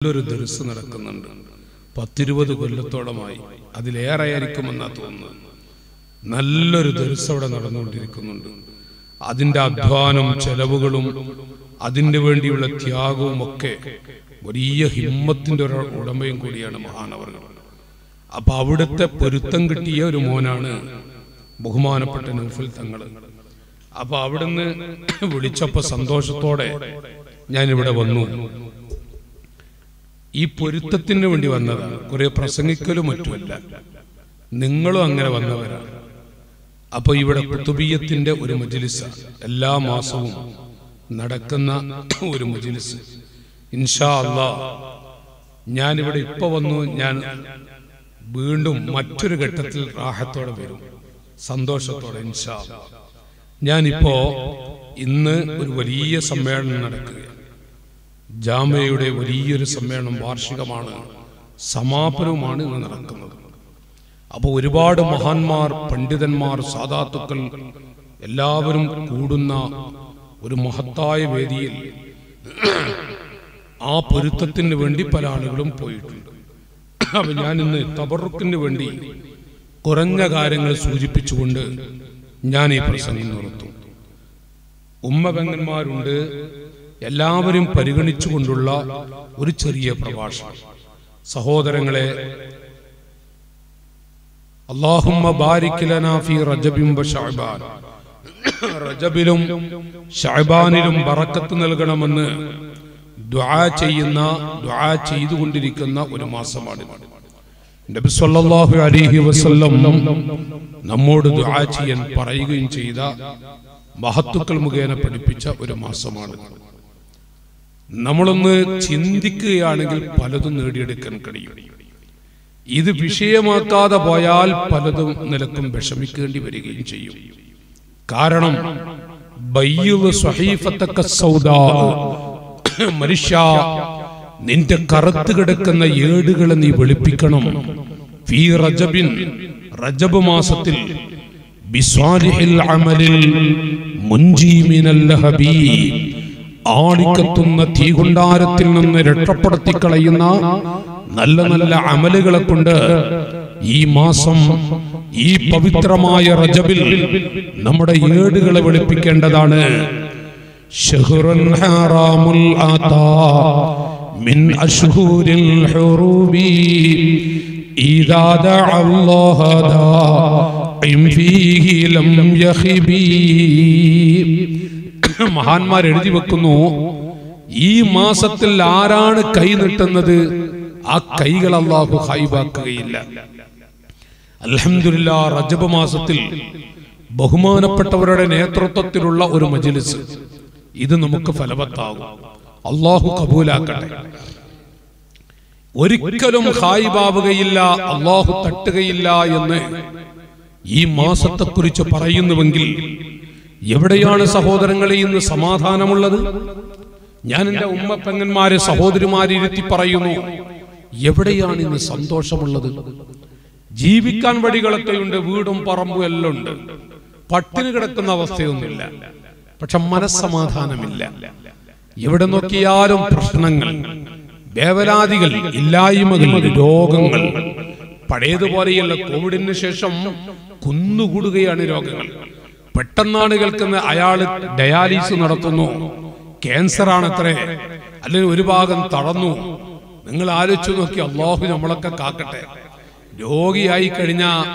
നല്ലൊരു ദർസ് നടക്കുന്നുണ്ട്. 10-20 കൊല്ലത്തോളമായി, അതിലേറെയായിരിക്കുമെന്നാ തോന്നുന്നത്. നല്ലൊരു ദർസ് അവിടെ നടന്നുകൊണ്ടിരിക്കുന്നുണ്ട്. അതിൻ്റെ അധ്വാനവും ചെലവുകളും അതിൻ്റെ വേണ്ടിയുള്ള ത്യാഗവും ഒക്കെ വലിയ ഹിമ്മത്തിൻ്റെ ഒരു ഉടമയും കൂടിയാണ് മഹാനവറുകൾ. അപ്പൊ അവിടുത്തെ പൊരുത്തം കിട്ടിയ ഒരു മോനാണ് ബഹുമാനപ്പെട്ട നൗഫൽ തങ്ങൾ. അപ്പൊ അവിടുന്ന് വിളിച്ചപ്പോ സന്തോഷത്തോടെ ഞാനിവിടെ വന്നു. ഈ പൊരുത്തത്തിന് വേണ്ടി വന്നതാണ്, കുറെ പ്രസംഗിക്കലും മറ്റുമല്ല. നിങ്ങളും അങ്ങനെ വന്നവരാണ്. അപ്പൊ ഇവിടെ കുതുബിയത്തിന്റെ ഒരു മജ്‌ലിസ് എല്ലാ മാസവും നടക്കുന്ന ഒരു മജ്‌ലിസ്. ഇൻഷാ അല്ലാഹ് ഞാനിവിടെ ഇപ്പൊ വന്നു. ഞാൻ വീണ്ടും മറ്റൊരു ഘട്ടത്തിൽ റാഹത്തോടെ വരും, സന്തോഷത്തോടെ ഇൻഷാ അല്ലാഹ്. ഞാനിപ്പോ ഇന്ന് ഒരു വലിയ സമ്മേളനം നടക്കുകയാണ്. ജാമിയയുടെ വലിയൊരു സമ്മേളനം, വാർഷികമാണ്, സമാപനവുമാണ് ഇന്ന് നടക്കുന്നത്. അപ്പോൾ ഒരുപാട് മഹാന്മാർ, പണ്ഡിതന്മാർ, സാദാത്തുക്കൾ എല്ലാവരും കൂടുന്ന ഒരു മഹത്തായ വേദിയിൽ ആ പൊരുത്തത്തിന് വേണ്ടി പല ആളുകളും പോയിട്ടുണ്ട്. അപ്പൊ ഞാൻ ഇന്ന് തബറുക്കിന് വേണ്ടി കുറഞ്ഞ കാര്യങ്ങൾ സൂചിപ്പിച്ചുകൊണ്ട് ഞാൻ ഈ പ്രസംഗം നിർത്തും. ഉമ്മപെങ്ങന്മാരുണ്ട്, എല്ലാവരും പരിഗണിച്ചുകൊണ്ടുള്ള ഒരു ചെറിയ പ്രഭാഷണം. സഹോദരങ്ങളെ, അല്ലാഹുമ്മ ബാരിക് ലനാ ഫീ റജബിൻ വ ശഅബാൻ, റജബിലും ശഅബാനിലും ബറക്കത്ത് നൽകണമെന്ന് ദുആ ചെയ്തുകൊണ്ടിരിക്കുന്ന ഒരു മാസമാണ്. നബി സല്ലല്ലാഹു അലൈഹി വസല്ലം നമ്മോട് ദുആ ചെയ്യാൻ പറയുകയും ചെയ്ത മഹത്തുക്കൾ മുഖേന പഠിപ്പിച്ച ഒരു മാസമാണ്. നമ്മളൊന്ന് ചിന്തിക്കുകയാണെങ്കിൽ പലതും നേടിയെടുക്കാൻ കഴിയും. ഇത് വിഷയമാക്കാതെ പോയാൽ പലതും നിലക്കും വിഷമിക്കേണ്ടി വരികയും ചെയ്യും. കാരണം മനുഷ്യ, നിന്റെ കറുത്ത് കിടക്കുന്ന ഏടുകളെ നീ വെളുപ്പിക്കണം. ഫീ റജബിൻ, റജബ് മാസത്തിൽ, ബിസ്വാലിഹിൽ അമലിൽ മുൻജി മിനൽ ലഹബി, ആളിക്കത്തുന്ന തീകുണ്ടാരത്തിൽ നിന്ന് രക്ഷപ്പെടുത്തി കളയുന്ന നല്ല നല്ല അമലുകളെ കൊണ്ട് ഈ മാസം, ഈ പവിത്രമായ റജബിൽ നമ്മുടെ ഏടുകളെ വെളുപ്പിക്കേണ്ടതാണ്. ശഹ്റുൻ ഹറാമുൽ ആതാ മിൻ അശ്ഹൂരിൽ ഹുറൂബി ഇദാ ദഅല്ലാഹ ദാഇം ഫീഹി ലം യഖിബി. മഹാന്മാർ എഴുതി വെക്കുന്നു, ഈ മാസത്തിൽ ആരാണ് കൈ നീട്ടുന്നത്, ആ കൈകൾ അല്ലാഹു ഖൈബാക്കുകയില്ല. അൽഹംദുലില്ലാ, റജബ് മാസത്തിൽ ബഹുമാനപ്പെട്ടവരുടെ നേതൃത്വത്തിലുള്ള ഒരു മജ്‌ലിസ്, ഇത് നമുക്ക് ഫലവത്താകും. അല്ലാഹു കബൂലാക്കട്ടെ. ഒരിക്കലും ഖൈബാവുകയില്ല, അല്ലാഹു തട്ടുകയില്ല എന്ന് ഈ മാസത്തെക്കുറിച്ച് പറയുന്നുവെങ്കിൽ എവിടെയാണ് സഹോദരങ്ങളെ ഇന്ന് സമാധാനമുള്ളത്? ഞാൻ എൻ്റെ ഉമ്മ പെങ്ങന്മാരെ, സഹോദരിമാരെ ഇരുത്തി പറയുന്നു, എവിടെയാണ് ഇന്ന് സന്തോഷമുള്ളത്? ജീവിക്കാൻ വഴികളൊക്കെയുണ്ട്, വീടും പറമ്പും എല്ലാം ഉണ്ട്, പട്ടിണി കിടക്കുന്ന അവസ്ഥയൊന്നുമില്ല. പക്ഷെ മനസ്സമാധാനമില്ല. എവിടെ നോക്കിയാലും പ്രശ്നങ്ങൾ, വേവലാതികൾ, ഇല്ലായ്മകൾ, രോഗങ്ങൾ. പഴയതുപോലെയല്ല, കോവിഡിന് ശേഷം കുന്നുകൂടുകയാണ് രോഗങ്ങൾ. പെട്ടെന്നാണ് കേൾക്കുന്ന അയാൾ ഡയാലിസിസ് നടത്തുന്നു, ക്യാൻസർ ആണത്രേ, അല്ലെങ്കിൽ ഒരു ഭാഗം തളർന്നു. നിങ്ങൾ ആലോചിച്ചു നോക്കി, അല്ലാഹു നമ്മളൊക്കെ കാക്കട്ടെ. രോഗിയായി കഴിഞ്ഞാൽ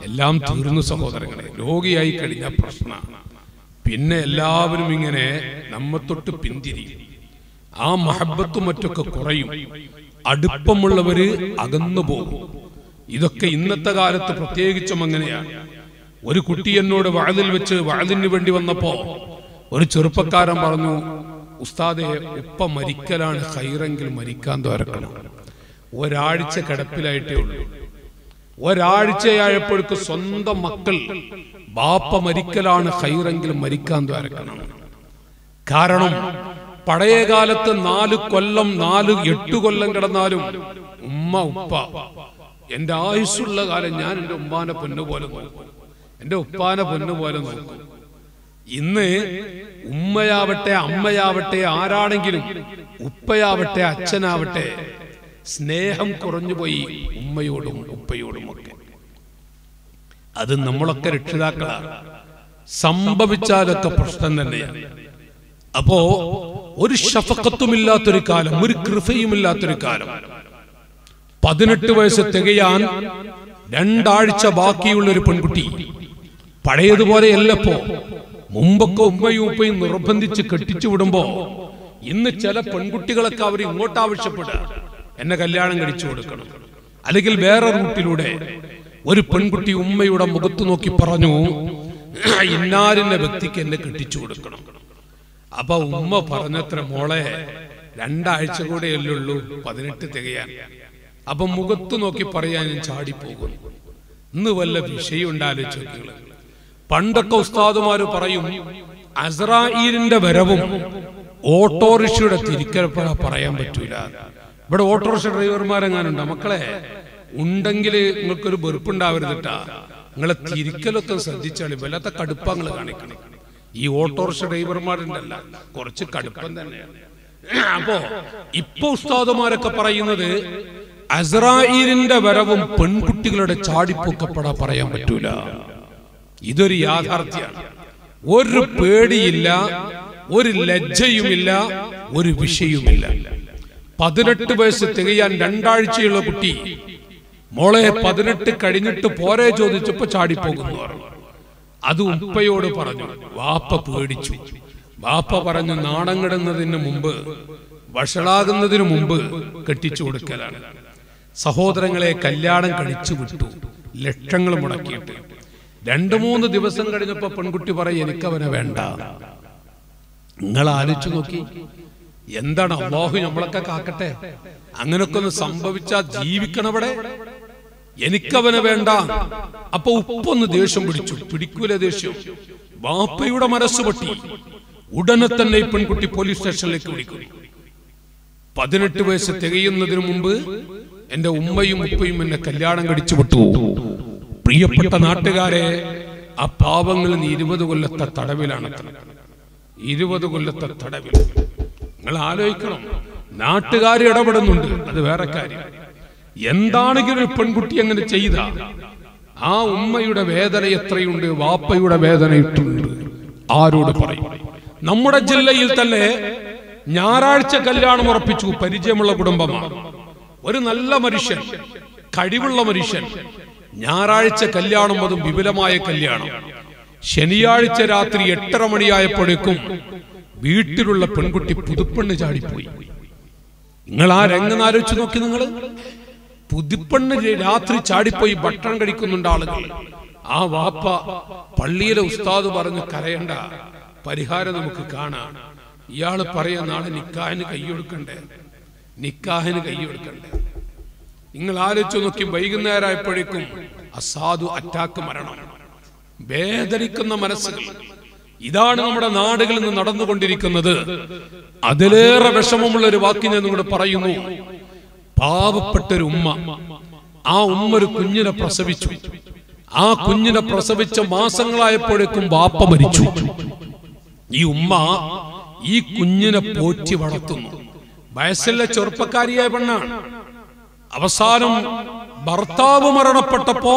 എല്ലാം തീർന്നു സഹോദരങ്ങളെ. രോഗിയായി കഴിഞ്ഞാൽ പ്രശ്നമാണ്. പിന്നെ എല്ലാവരും ഇങ്ങനെ നമ്മെ തൊട്ട് പിന്തിരിയും. ആ മഹബത്തും മറ്റൊക്കെ കുറയും. അടുപ്പമുള്ളവര് അകന്നു പോകും. ഇതൊക്കെ ഇന്നത്തെ കാലത്ത് പ്രത്യേകിച്ചും അങ്ങനെയാണ്. ഒരു കുട്ടി എന്നോട് വഅദിൽ വെച്ച് വഅദിന് വേണ്ടി വന്നപ്പോ ഒരു ചെറുപ്പക്കാരൻ പറഞ്ഞു, ഉസ്താദേ, ഉപ്പ മരിക്കലാണ് ഖൈറെങ്കിൽ മരിക്കാൻ ദ്വാരക്കണം. ഒരാഴ്ച കിടപ്പിലായിട്ടേ ഉള്ളൂ. ഒരാഴ്ചയായപ്പോഴേക്ക് സ്വന്തം മക്കൾ, ബാപ്പ മരിക്കലാണ് ഖൈറെങ്കിൽ മരിക്കാൻ ദ്വാരക്കണം. കാരണം പഴയ കാലത്ത് 4 കൊല്ലം 8 കൊല്ലം കിടന്നാലും ഉമ്മ ഉപ്പ, എന്റെ ആയുസ്സുള്ള കാലം ഞാൻ എന്റെ ഉമ്മാനെ പൊന്നുപോലെ നോക്കും, എന്റെ ഉപ്പാനെ പൊന്നുപോലെ നോക്കും. ഇന്ന് ഉമ്മയാവട്ടെ അമ്മയാവട്ടെ ആരാണെങ്കിലും, ഉപ്പയാവട്ടെ അച്ഛനാവട്ടെ, സ്നേഹം കുറഞ്ഞുപോയി ഉമ്മയോടും ഉപ്പയോടും ഒക്കെ. അത് നമ്മളൊക്കെ രക്ഷിതാക്കളാണ്. സംഭവിച്ചാലൊക്കെ പ്രശ്നം തന്നെയാണ്. അപ്പോ ഒരു ഷഫഖത്തുമില്ലാത്തൊരു കാലം, ഒരു കൃപയുമില്ലാത്തൊരു കാലം, 18 വയസ്സ് തികയാൻ 2 ആഴ്ച ബാക്കിയുള്ള ഒരു പെൺകുട്ടി. പഴയതുപോലെയല്ലപ്പോ. മുമ്പൊക്കെ ഉമ്മയും ഉപ്പയും നിർബന്ധിച്ച് കെട്ടിച്ചു വിടുമ്പോ ഇന്ന് ചില പെൺകുട്ടികളൊക്കെ അവർ ഇങ്ങോട്ട് ആവശ്യപ്പെടുക, എന്നെ കല്യാണം കഴിച്ചു കൊടുക്കണം. അല്ലെങ്കിൽ വേറെ റൂട്ടിലൂടെ ഒരു പെൺകുട്ടി ഉമ്മയുടെ മുഖത്ത് നോക്കി പറഞ്ഞു, ഇന്നാലിന്റെ വ്യക്തിക്ക് എന്നെ കെട്ടിച്ചു കൊടുക്കണം. അപ്പൊ ഉമ്മ പറഞ്ഞത്ര, മോളെ 2 ആഴ്ച കൂടെയല്ലേ ഉള്ളൂ 18 തികയാൻ. അപ്പൊ മുഖത്ത് നോക്കി പറയാൻ ഞാൻ ചാടിപ്പോകുന്നു. ഇന്ന് വല്ല വിഷയം ഉണ്ടാലോചിച്ച് നോക്കികള്. പണ്ടൊക്കെ ഉസ്താദുമാര് പറയും, അസ്രാഈലിന്റെ വരവും ഓട്ടോറിക്ഷയുടെ തിരിക്കൽപ്പഴ പറയാൻ പറ്റൂല. ഇവിടെ ഓട്ടോറിക്ഷ ഡ്രൈവർമാരെങ്ങാനുണ്ടോ മക്കളെ? ഉണ്ടെങ്കിൽ നിങ്ങൾക്കൊരു വെറുപ്പുണ്ടാവരുതിട്ടാ. നിങ്ങളെ തിരിക്കലൊക്കെ ശ്രദ്ധിച്ചാൽ വല്ലാത്ത കടുപ്പങ്ങൾ കാണിക്കണം. ഈ ഓട്ടോറിക്ഷ ഡ്രൈവർമാരുണ്ടല്ല, കുറച്ച് കടുപ്പം തന്നെയാണ്. അപ്പോ ഇപ്പൊ ഉസ്താദുമാരൊക്കെ പറയുന്നത് അസ്രാഈലിന്റെ വരവും പെൺകുട്ടികളുടെ ചാടിപ്പൊക്കപ്പെടാ പറയാൻ പറ്റൂല. ഇതൊരു യാഥാർത്ഥ്യമാണ്. ഒരു പേടിയില്ല, ഒരു ലജ്ജയുമില്ല, ഒരു വിഷയവുമില്ല. 18 വയസ്സ് തികയാൻ 2 ആഴ്ചയുള്ള കുട്ടി, മോളെ 18 കഴിഞ്ഞിട്ട് പോരെ ചോദിച്ചപ്പോ ചാടിപ്പോകുന്നു പറഞ്ഞു. അത് ഉപ്പയോട് പറഞ്ഞു. വാപ്പ പേടിച്ചു. വാപ്പ പറഞ്ഞു, നാണം കിടുന്നതിന് മുമ്പ്, വഷളാകുന്നതിന് മുമ്പ് കെട്ടിച്ചു കൊടുക്കലാണ്. സഹോദരങ്ങളെ, കല്യാണം കഴിച്ചു വിട്ടു, ലക്ഷങ്ങൾ മുടക്കിയിട്ട് 2-3 ദിവസം കഴിഞ്ഞപ്പോ പെൺകുട്ടി പറയും, എനിക്കവനെ വേണ്ട. നിങ്ങൾ ആലോചിച്ചു നോക്കി, എന്താണ്? അല്ലാഹു നമ്മളൊക്കെ കാക്കട്ടെ. അങ്ങനൊക്കെ ഒന്ന് സംഭവിച്ചാ ജീവിക്കണവിടെ. എനിക്കവനെ വേണ്ട. അപ്പൊ ഉപ്പൊന്ന് ദേഷ്യം പിടിച്ചു. പിടിക്കൂല ദേഷ്യം. വാപ്പയുടെ മനസ്സ് പൊട്ടി. ഉടനെ തന്നെ ഈ പെൺകുട്ടി പോലീസ് സ്റ്റേഷനിലേക്ക് വിളിക്കും. 18 വയസ്സ് തികയുന്നതിന് മുമ്പ് എന്റെ ഉമ്മയും ഉപ്പയും എന്നെ കല്യാണം കഴിച്ചു വിട്ടു. പ്രിയപ്പെട്ട നാട്ടുകാരെ, ആ പാവങ്ങളിൽ 20 കൊല്ലത്തെ തടവിലാണ്. 20 കൊല്ലത്തെ തടവിൽ. നിങ്ങൾ ആലോചിക്കണം. നാട്ടുകാർ ഇടപെടുന്നുണ്ട്, അത് വേറെ കാര്യം. എന്താണെങ്കിലും ഒരു പെൺകുട്ടി അങ്ങനെ ചെയ്ത ആ ഉമ്മയുടെ വേദന എത്രയുണ്ട്, വാപ്പയുടെ വേദന എത്രയുണ്ട്, ആരോട് പറയും? നമ്മുടെ ജില്ലയിൽ തന്നെ ഞായറാഴ്ച കല്യാണം ഉറപ്പിച്ചു. പരിചയമുള്ള കുടുംബമാണ്. ഒരു നല്ല മനുഷ്യൻ, കഴിവുള്ള മനുഷ്യൻ. ഞായറാഴ്ച കല്യാണം, അതും വിപുലമായ കല്യാണം. ശനിയാഴ്ച രാത്രി 8:30 മണിയായപ്പോഴേക്കും വീട്ടിലുള്ള പെൺകുട്ടി പുതുപ്പെണ്ണ് ചാടിപ്പോയി. നിങ്ങൾ ആ രംഗം ആലോചിച്ച് നോക്കി. നിങ്ങൾ പുതുപ്പെണ്ണ് രാത്രി ചാടിപ്പോയി. ഭക്ഷണം കഴിക്കുന്നുണ്ട് ആളുകൾ. ആ വാപ്പ പള്ളിയിലെ ഉസ്താദ് പറഞ്ഞു, കരയണ്ട, പരിഹാരം നമുക്ക് കാണാം. ഇയാള് പറയാ, നാളെ നിക്കാഹിന് കൈയ്യൊടുക്കണ്ടേ, നിക്കാഹിന് കൈയ്യൊടുക്കണ്ടേ. നിങ്ങൾ ആലോചിച്ചു നോക്കി. വൈകുന്നേരമായപ്പോഴേക്കും അസാധു അറ്റാക്ക് മരണം. വേദനിക്കുന്ന മനസ്സുകൾ. ഇതാണ് നമ്മുടെ നാടുകളിൽ നിന്ന് നടന്നുകൊണ്ടിരിക്കുന്നത്. അതിലേറെ വിഷമമുള്ള ഒരു വാക്ക് ഞാൻ നിങ്ങളോട് പറയുന്നു. പാവപ്പെട്ടൊരു ഉമ്മ, ആ ഉമ്മ ഒരു കുഞ്ഞിനെ പ്രസവിച്ചു. ആ കുഞ്ഞിനെ പ്രസവിച്ച മാസങ്ങളായപ്പോഴേക്കും വാപ്പ മരിച്ചു. ഈ ഉമ്മ ഈ കുഞ്ഞിനെ പോറ്റി വളർത്തുന്നു. വയസ്സിലെ ചെറുപ്പക്കാരിയായ പെണ്ണാണ്. അവസാനം ഭർത്താവ് മരണപ്പെട്ടപ്പോ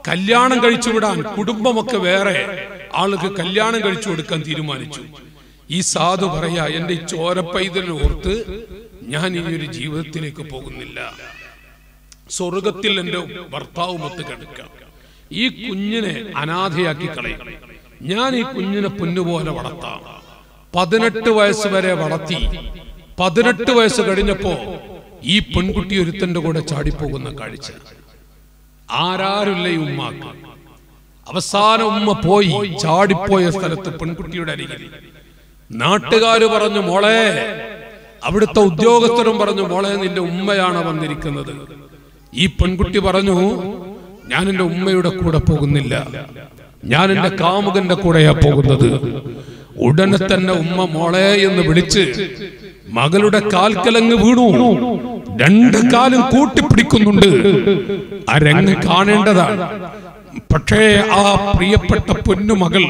കല്യാണം കഴിച്ചു വിടാൻ കുടുംബമൊക്കെ വേറെ ആൾക്ക് കല്യാണം കഴിച്ചു കൊടുക്കാൻ തീരുമാനിച്ചു. ഈ സാധു പറയാ, എന്റെ ഈ ചോരപ്പൈതലിനെ ഓർത്ത് ഞാൻ ഇനിയൊരു ജീവിതത്തിലേക്ക് പോകുന്നില്ല. സ്വർഗത്തിൽ എന്റെ ഭർത്താവുമൊത്ത് കിടക്കാം. ഈ കുഞ്ഞിനെ അനാഥയാക്കി കളയും. ഞാൻ ഈ കുഞ്ഞിനെ പൊന്നുപോലെ വളർത്താം. 18 വയസ്സ് വരെ വളർത്തി. 18 വയസ്സ് കഴിഞ്ഞപ്പോ ഈ പെൺകുട്ടി ഒരുത്തന്റെ കൂടെ ചാടിപ്പോകുന്ന കാഴ്ച. ആരാരുമില്ല ഈ ഉമ്മാക്ക്. അവസാനം ഉമ്മ പോയി. ചാടിപ്പോയ സ്ഥലത്ത് പെൺകുട്ടിയുടെ അരികിൽ നാട്ടുകാര് പറഞ്ഞു, മോളെ. അവിടുത്തെ ഉദ്യോഗസ്ഥരും പറഞ്ഞു, മോളെ, നിന്റെ ഉമ്മയാണ് വന്നിരിക്കുന്നത്. ഈ പെൺകുട്ടി പറഞ്ഞു, ഞാൻ എന്റെ ഉമ്മയുടെ കൂടെ പോകുന്നില്ല, ഞാൻ എന്റെ കാമുകന്റെ കൂടെയാ പോകുന്നത്. ഉടനെ തന്നെ ഉമ്മ മോളെ എന്ന് വിളിച്ച് മകളുടെ കാൽക്കലങ്ങ് വീണു. 2 കാലും കൂട്ടിപ്പിടിക്കുന്നുണ്ട്. ആ രംഗം കാണേണ്ടതാണ്. പക്ഷേ ആ പ്രിയപ്പെട്ട പൊന്നുമകൾ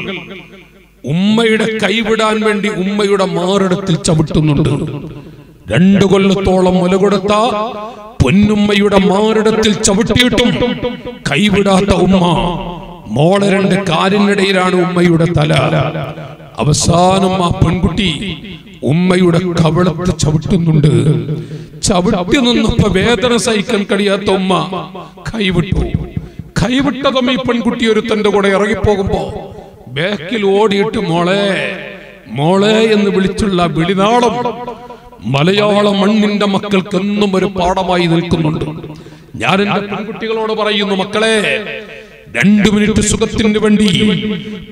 ഉമ്മയുടെ കൈവിടാൻ വേണ്ടി ഉമ്മയുടെ മാറിടത്തിൽ ചവിട്ടുന്നുണ്ട്. 2 കൊല്ലത്തോളം മുല കൊടുത്ത പൊന്നുമ്മയുടെ മാറിടത്തിൽ ചവിട്ടിയിട്ടും കൈവിടാത്ത ഉമ്മ, മോളെ 2 കാലിനിടയിലാണ് ഉമ്മയുടെ തല. അവസാനം ആ പെൺകുട്ടി ഉമ്മയുടെ കവിളത്ത് ചവിട്ടുന്നുണ്ട്. ചവിട്ടി നിന്നപ്പോ വേദന സഹിക്കാൻ കഴിയാത്ത ഉമ്മ കൈവിട്ടതും ഈ പെൺകുട്ടി ഒരു തന്റെ കൂടെ ഇറങ്ങിപ്പോകുമ്പോ ബാക്കിൽ ഓടിയിട്ട് മോളെ മോളെ എന്ന് വിളിച്ചുള്ള വിളിനാളം മലയാള മണ്ണിന്റെ മക്കൾക്ക് എന്നും ഒരു പാഠമായി നിൽക്കുന്നുണ്ട്. ഞാൻ എന്റെ പെൺകുട്ടികളോട് പറയുന്നു, മക്കളെ 2 മിനിറ്റ് സുഖത്തിന് വേണ്ടി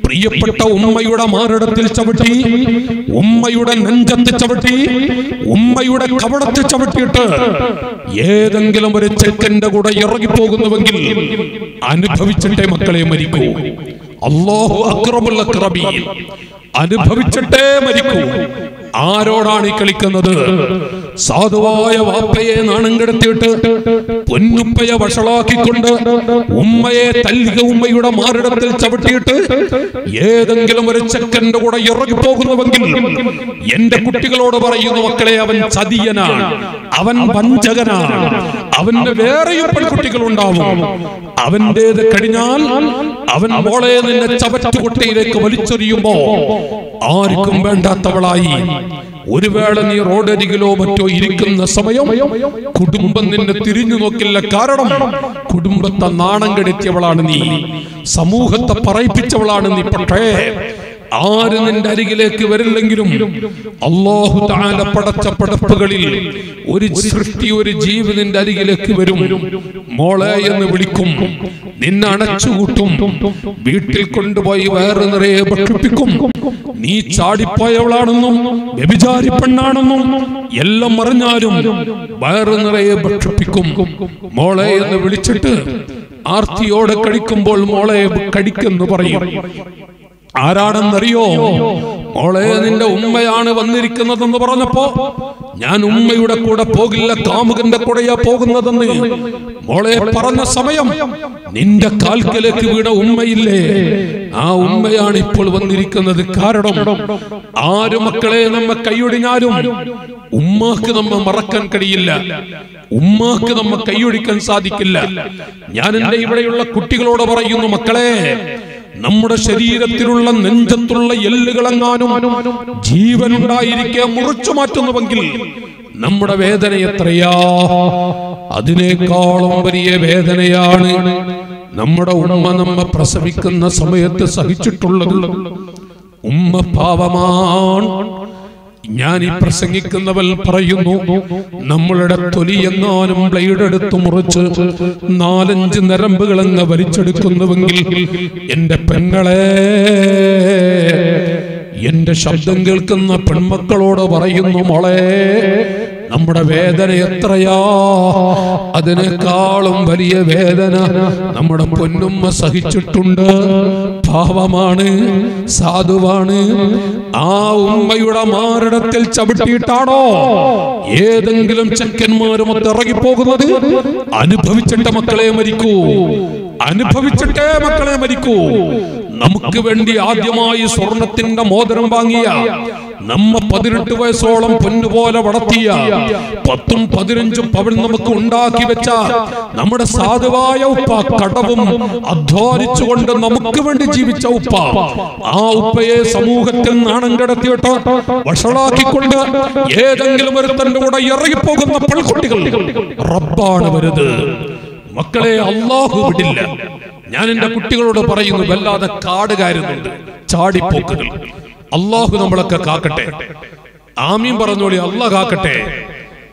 പ്രിയപ്പെട്ട ഉമ്മയുടെ മാറിടത്തിൽ ചവിട്ടി, ഉമ്മയുടെ നെഞ്ചത്ത് ചവിട്ടി, ഉമ്മയുടെ കവളത്ത് ചവിട്ടിയിട്ട് ഏതെങ്കിലും ഒരു ചെക്കന്റെ കൂടെ ഇറങ്ങിപ്പോകുന്നുവെങ്കിൽ അനുഭവിച്ചിട്ടേ മക്കളെ മരിക്കൂ. അല്ലാഹു അക്റമുൽ അക്റമീൻ. അനുഭവിച്ചിട്ടേ മരിക്കൂ. ആരോടാണ് ഈ കളിക്കുന്നത്? സാധുവായ വാപ്പയെ നാണം കെടുത്തിയിട്ട് പൊന്നുപ്പയെ വഷളാക്കിക്കൊണ്ട് ഉമ്മയെ തല്ലിക ഉമ്മയുടെ മാറിടത്തിൽ ചവിട്ടിയിട്ട് ഏതെങ്കിലും ഒരു ചെക്കന്റെ കൂടെ ഇറങ്ങിപ്പോകുന്നുവെങ്കിൽ എന്റെ കുട്ടികളോട് പറയുന്നു, മക്കളെ, അവൻ ചതിയനാണ്, അവൻ വഞ്ചകനാണ്. അവന്റെ വേറെയും പെൺകുട്ടികൾ ഉണ്ടാവും. അവന്റേത് കഴിഞ്ഞാൽ അവൻ മോളെ നിന്നെ ചവറ്റുകുട്ടയിലേക്ക് വലിച്ചെറിയുമ്പോ ആർക്കും വേണ്ടാത്തവളായി. ഒരു വേള നീ റോഡരികിലോ മറ്റോ ഇരിക്കുന്ന സമയം കുടുംബം നിന്നെ തിരിഞ്ഞു നോക്കില്ല. കാരണം കുടുംബത്തെ നാണം കെടുത്തിയവളാണ് നീ, സമൂഹത്തെ പറയിപ്പിച്ചവളാണ് നീ. പക്ഷേ ആര് നിന്റെ അരികിലേക്ക് വരില്ലെങ്കിലും അല്ലാഹു തആല പടച്ച പടപ്പുകളിൽ ഒരു സൃഷ്ടി, ഒരു ജീവി നിന്റെ അരികിലേക്ക് വരും. മോളെ എന്ന് വിളിക്കും, നിന്നെ അണച്ചുകൂട്ടും, വീട്ടിൽ കൊണ്ടുപോയി വയറ് നിറയെ ഭക്ഷിപ്പിക്കും. നീ ചാടിപ്പോയവളാണെന്നും വ്യഭിചാരി പെണ്ണാണെന്നും എല്ലാം അറിഞ്ഞാലും വയറ് നിറയെ ഭക്ഷിപ്പിക്കും. മോളെ എന്ന് വിളിച്ചിട്ട് ആർത്തിയോടെ കഴിക്കുമ്പോൾ മോളെ കടിക്കെന്ന് പറയും. ആരാണെന്നറിയോ? മോളെ, നിന്റെ ഉമ്മയാണ് വന്നിരിക്കുന്നതെന്ന് പറഞ്ഞപ്പോ ഞാൻ ഉമ്മയുടെ കൂടെ പോകില്ല, കാമുകന്റെ കൂടെയാ പോകുന്നതെന്ന് മോളെ പറഞ്ഞ സമയം നിന്റെ കാൽക്കലേക്ക് വീണ ഉമ്മയില്ലേ, ആ ഉമ്മയാണ് ഇപ്പോൾ വന്നിരിക്കുന്നത്. കാരണം ആര് മക്കളെ നമ്മ കൈയൊടിഞ്ഞാലും ഉമ്മാക്ക് നമ്മ മറക്കാൻ കഴിയില്ല, ഉമ്മാക്ക് നമ്മ കൈയൊടിക്കാൻ സാധിക്കില്ല. ഞാൻ എന്റെ ഇവിടെയുള്ള കുട്ടികളോട് പറയുന്നു, മക്കളെ, നമ്മുടെ ശരീരത്തിലുള്ള നെഞ്ചത്തുള്ള എല്ലുകളെങ്ങാനും ജീവനുണ്ടായിരിക്കെ മുറിച്ചു മാറ്റുന്നുവെങ്കിൽ നമ്മുടെ വേദന എത്രയാ? അതിനേക്കാളും വലിയ വേദനയാണ് നമ്മുടെ ഉമ്മ നമ്മെ പ്രസവിക്കുന്ന സമയത്ത് സഹിച്ചിട്ടുള്ളത്. ഉമ്മ പാവമാണ്. ഞാൻ ഈ പ്രസംഗിക്കുന്നവൽ പറയുന്നു, നമ്മളുടെ തൊലിയെങ്ങാനും ബ്ലേഡ് എടുത്ത് മുറിച്ച് 4-5 നരമ്പുകളങ്ങ് വലിച്ചെടുക്കുന്നുവെങ്കിൽ എന്റെ പെങ്ങളെ, എന്റെ ശബ്ദം കേൾക്കുന്ന പെൺമക്കളോട് പറയുന്നു, മോളെ, നമ്മുടെ വേദന എത്രയാ? അതിനേക്കാളും വലിയ വേദന നമ്മുടെ പൊന്നുമ്മ സഹിച്ചിട്ടുണ്ട്. പാവമാണ്, സാധുവാണ്. ആ ഉമ്മയുടെ മാറിടത്തിൽ ചവിട്ടിയിട്ടാണോ ഏതെങ്കിലും ചെക്കന്മാരുമൊത്ത് ഇറങ്ങിപ്പോകുന്നത്? അനുഭവിച്ചിട്ട് മക്കളെ മരിക്കൂ, അനുഭവിച്ചിട്ടേ മക്കളെ മരിക്കൂ. നമുക്ക് വേണ്ടി ആദ്യമായി സ്വർണത്തിന്റെ മോതിരം വാങ്ങിയ, നമ്മ 18 വയസ്സോളം പൊന്നുപോലെ വളർത്തിയ, 10-15 പവൻ നമുക്ക് ഉണ്ടാക്കി വെച്ച നമ്മുടെ സാധുവായ ഉപ്പ, കടവും അധ്വാനിച്ചുകൊണ്ട് നമുക്ക് വേണ്ടി ജീവിച്ച ഉപ്പ, ആ ഉപ്പയെ സമൂഹത്തിൽ നാണം കടത്തിയിട്ട് വഷളാക്കിക്കൊണ്ട് ഏതെങ്കിലും ഒരു തന്റെ കൂടെ ഇറങ്ങിപ്പോകുന്ന പെൺകുട്ടികൾ റബ്ബാണ് വരുത്. മക്കളെ, അല്ലാഹു വിടില്ല. ഞാൻ എന്റെ കുട്ടികളോട് പറയുന്നു, വല്ലാതെ കാട് കയറുന്നുണ്ട് ചാടിപ്പോക്കുകൾ. അല്ലാഹു നമ്മളൊക്കെ കാക്കട്ടെ. ആമീൻ പറഞ്ഞോളി, അല്ലാഹ് കാക്കട്ടെ.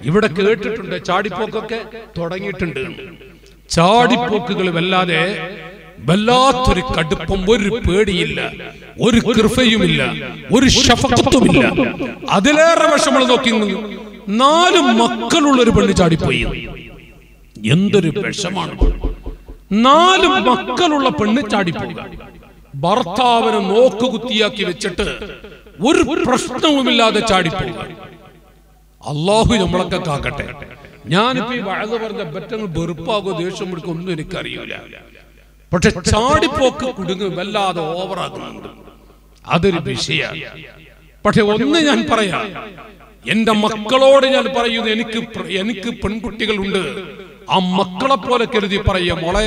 ഇവിടെ കേട്ടിട്ടുണ്ട് ചാടിപ്പോക്കൊക്കെ തുടങ്ങിയിട്ടുണ്ട്. ചാടിപ്പോക്കുകൾ വല്ലാത്തൊരു കടുപ്പം, ഒരു പേടിയില്ല, ഒരു കൃപയുമില്ല, ഒരു ശഫഖത്തുമില്ല. അതിലേറെ വിഷമങ്ങൾ നോക്കി, 4 മക്കളുള്ളൊരു പെണ്ണ് ചാടിപ്പോയി. എന്തൊരു വിഷമാണ്! 4 മക്കളുള്ള പെണ്ണ് ചാടിപ്പോവുക, ഭർത്താവിനെ നോക്കുകുത്തിയാക്കി വെച്ചിട്ട് ഒരു പ്രശ്നവുമില്ലാതെ ചാടിപ്പോവുക. അല്ലാഹു നമ്മളൊക്കെ കാക്കട്ടെ. ഞാനിപ്പോ ഈ വഅദ് പറഞ്ഞ ബറ്റങ്ങൾ വെറുപ്പാകോ ദേഷ്യം പിടിക്കോ ഒന്നും എനിക്കറിയില്ല. പക്ഷെ ചാടിപ്പോക്ക് കുടുങ്ങ് വല്ലാതെ ഓവറാകുന്നുണ്ട്. അതൊരു വിഷയമാണ്. പക്ഷെ ഒന്ന് ഞാൻ പറയാം, എന്റെ മക്കളോട് ഞാൻ പറയുന്നു, എനിക്ക് പെൺകുട്ടികളുണ്ട്, ആ മക്കളെ പോലെ കരുതി പറയാ, മോളെ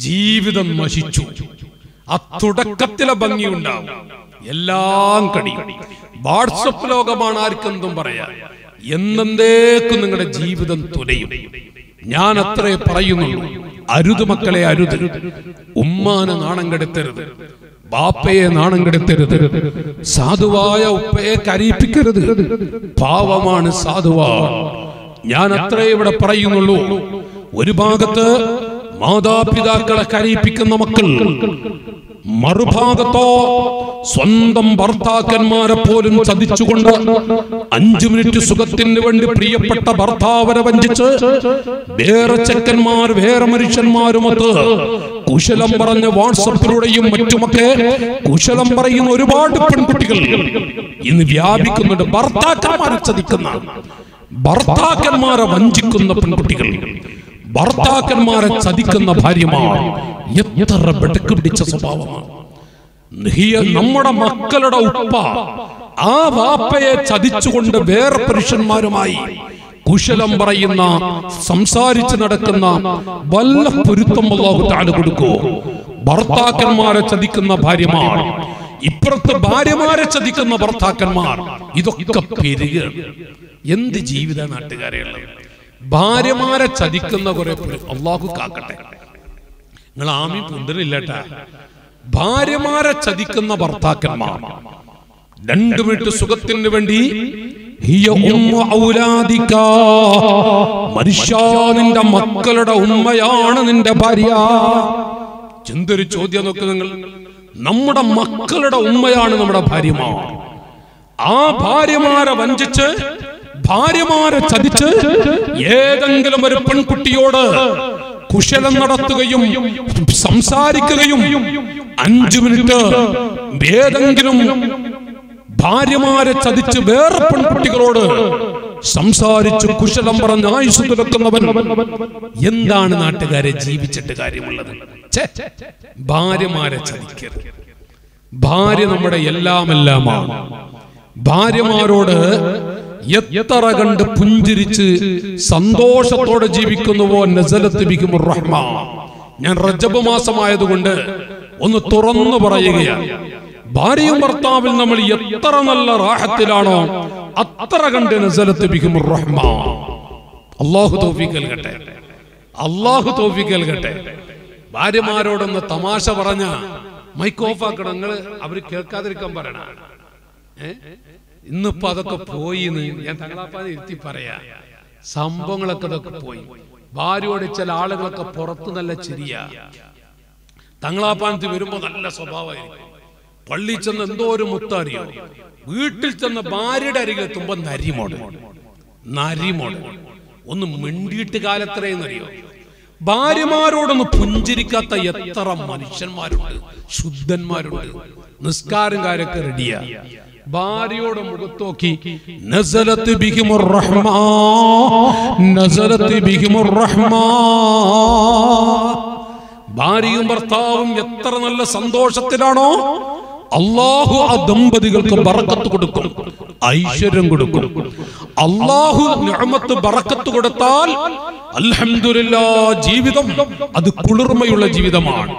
ജീവിതം നശിച്ചു. ആ തുടക്കത്തിലെ ഭംഗിയുണ്ടാവും, എല്ലാം കഴിയും. വാട്സപ്പ് ലോകമാണ്, ആർക്കെന്തും പറയാം. എന്നേക്കും നിങ്ങളുടെ ജീവിതം തുലയും. ഞാൻ അത്രേ പറയുന്നുള്ളൂ. അരുത് മക്കളെ, അരുത്. ഉമ്മാനെ നാണം കെടുത്തരുത്, ബാപ്പയെ നാണം കെടുത്തരുത്, സാധുവായ ഉപ്പയെ കരയിപ്പിക്കരുത്. പാവമാണ്, സാധുവാണ്. ഞാൻ അത്രേ ഇവിടെ പറയുന്നുള്ളൂ. ഒരു ഭാഗത്ത് മാതാപിതാക്കളെ കരയിപ്പിക്കുന്ന മക്കൾ, മറുഭാഗത്തോ സ്വന്തം ഭർത്താക്കന്മാരെ പോലും ചതിച്ചുകൊണ്ട് 5 മിനിറ്റ് സുഖത്തിന് വേണ്ടി പ്രിയപ്പെട്ട ഭർത്താവരെ വഞ്ചിച്ച് വേറെ ചെക്കന്മാർ, വേറെ മനുഷ്യന്മാരുമൊത്ത് കുശലം പറഞ്ഞ് വാട്സപ്പിലൂടെയും മറ്റുമൊക്കെ കുശലം പറയുന്ന ഒരുപാട് പെൺകുട്ടികൾ ഇന്ന് വ്യാപിക്കുന്നുണ്ട്. ഭർത്താക്കന്മാരെ ചതിക്കുന്ന, ഭർത്താക്കന്മാരെ വഞ്ചിക്കുന്ന പെൺകുട്ടികൾ, ഭർത്താക്കന്മാരെ ചതിക്കുന്ന ഭാര്യമാർ, എത്ര ബെടക്ക് പിടിച്ച സ്വഭാവമാണ്. നമ്മുടെ മക്കളുടെ ഉപ്പ ആ വാപ്പയെ ചതിച്ചുകൊണ്ട് വേറെ പുരുഷന്മാരുമായി കുശലം പറയുന്ന, സംസാരിച്ച് നടക്കുന്ന വല്ല പൊരുത്തം അല്ലാഹു തആല കൊടുക്കോ? ഭർത്താക്കന്മാരെ ചതിക്കുന്ന ഭാര്യമാർ, ഇപ്പുറത്ത് ഭാര്യമാരെ ചതിക്കുന്ന ഭർത്താക്കന്മാർ, ഇതൊക്കെ പെരുകയാണ്. എന്ത് ജീവിത നാട്ടുകാരെ ഉള്ളത്? ഭാര്യമാരെ ചതിക്കുന്ന കുറെ അല്ലാഹു കാക്കട്ടെ. നിങ്ങൾ ആമി പുന്തരില്ലട്ടാ. ഭാര്യമാരെ ചതിക്കുന്ന ഭർത്താക്കന്മാർ 2 മിനിറ്റ് സുഖത്തിന് വേണ്ടി, മനുഷ്യ നിന്റെ മക്കളുടെ ഉമ്മയാണ് നിന്റെ ഭാര്യ. എന്തൊരു ചോദ്യം നോക്ക് നിങ്ങൾ. നമ്മുടെ മക്കളുടെ ഉമ്മയാണ് നമ്മുടെ ഭാര്യമാർ. ആ ഭാര്യമാരെ വഞ്ചിച്ച്, ഭാര്യമാരെ ചതിച്ച് ഏതെങ്കിലും ഒരു പെൺകുട്ടിയോട് കുശലം നടത്തുകയും സംസാരിക്കുകയും 5 മിനിറ്റ് ഏതെങ്കിലും ഭാര്യമാരെ ചതിച്ച് വേറെ പെൺകുട്ടികളോട് സംസാരിച്ച് കുശലം പറഞ്ഞ് ആയുസ് തുലക്കുന്നവൻ എന്താണ് നാട്ടുകാരെ ജീവിച്ചിട്ട് കാര്യമുള്ളത്? ഭാര്യമാരെ ചതിക്കരുത്. ഭാര്യ നമ്മുടെ എല്ലാമെല്ലാമാണ്. ഭാര്യമാരോട് എത്ര കണ്ട് പുഞ്ചിരിച്ച് സന്തോഷത്തോടെ ജീവിക്കുന്നുവോ നസലത്ത് ബിഹിമുർ റഹ്മ. ഞാൻ റജബ് മാസമായതുകൊണ്ട് ഒന്ന് തുറന്നു പറയുകയാണ്. ഭാര്യയും ഭർത്താവിൽ നമ്മൾ എത്ര നല്ല റാഹത്തിലാണോ അത്ര കണ്ട് നസലത്ത് ബിഹിമുർ റഹ്മ. അല്ലാഹു തൗഫീഖ് നൽകട്ടെ, അല്ലാഹു തൗഫീഖ് നൽകട്ടെ. ഭാര്യമാരോടൊന്ന് തമാശ പറഞ്ഞ മൈക്ക് ഓഫ് ആക്കണം. നിങ്ങള് അവര് കേൾക്കാതിരിക്കാൻ പറയണ. ഇന്നിപ്പോ അതൊക്കെ പോയിന്ന് ഞാൻ തങ്ങളാപ്പാനെ ഇരുത്തി പറയാ. സംഭവങ്ങളൊക്കെ അതൊക്കെ പോയി. ഭാര്യയോട് ചില ആളുകളൊക്കെ പുറത്ത് നല്ല ചിരിയാ. തങ്ങളാപ്പാനത്ത് വരുമ്പോ നല്ല സ്വഭാവമായിരിക്കും. പള്ളിയിൽ ചെന്ന് എന്തോ ഒരു മുത്തറിയോ, വീട്ടിൽ ചെന്ന് ഭാര്യയുടെ അരികിലെത്തുമ്പോ നരിമോട് ഒന്ന് മിണ്ടിയിട്ട് കാലത്രയെന്നറിയോ. ഭാര്യമാരോടൊന്ന് പുഞ്ചിരിക്കാത്ത എത്ര മനുഷ്യന്മാരുണ്ട്, ശുദ്ധന്മാരുണ്ട്. നിസ്കാരം കാര്യമൊക്കെ റെഡിയാ. ഭാര്യയോട് മുഖത്തോക്കി നസലത്ത് ബിഹിമുർ റഹ്മ, നസലത്ത് ബിഹിമുർ റഹ്മ. ഭാര്യയും ഭർത്താവും എത്ര നല്ല സന്തോഷത്തിലാണോ അല്ലാഹു ആ ദമ്പതികൾക്ക് ബറക്കത്ത് കൊടുക്കും, ഐശ്വര്യം കൊടുക്കും. അല്ലാഹു നിഅമത്ത് ബറക്കത്ത് കൊടുത്താൽ അൽഹംദുലില്ലാഹ് ജീവിതം അത് കുളിർമയുള്ള ജീവിതമാണ്.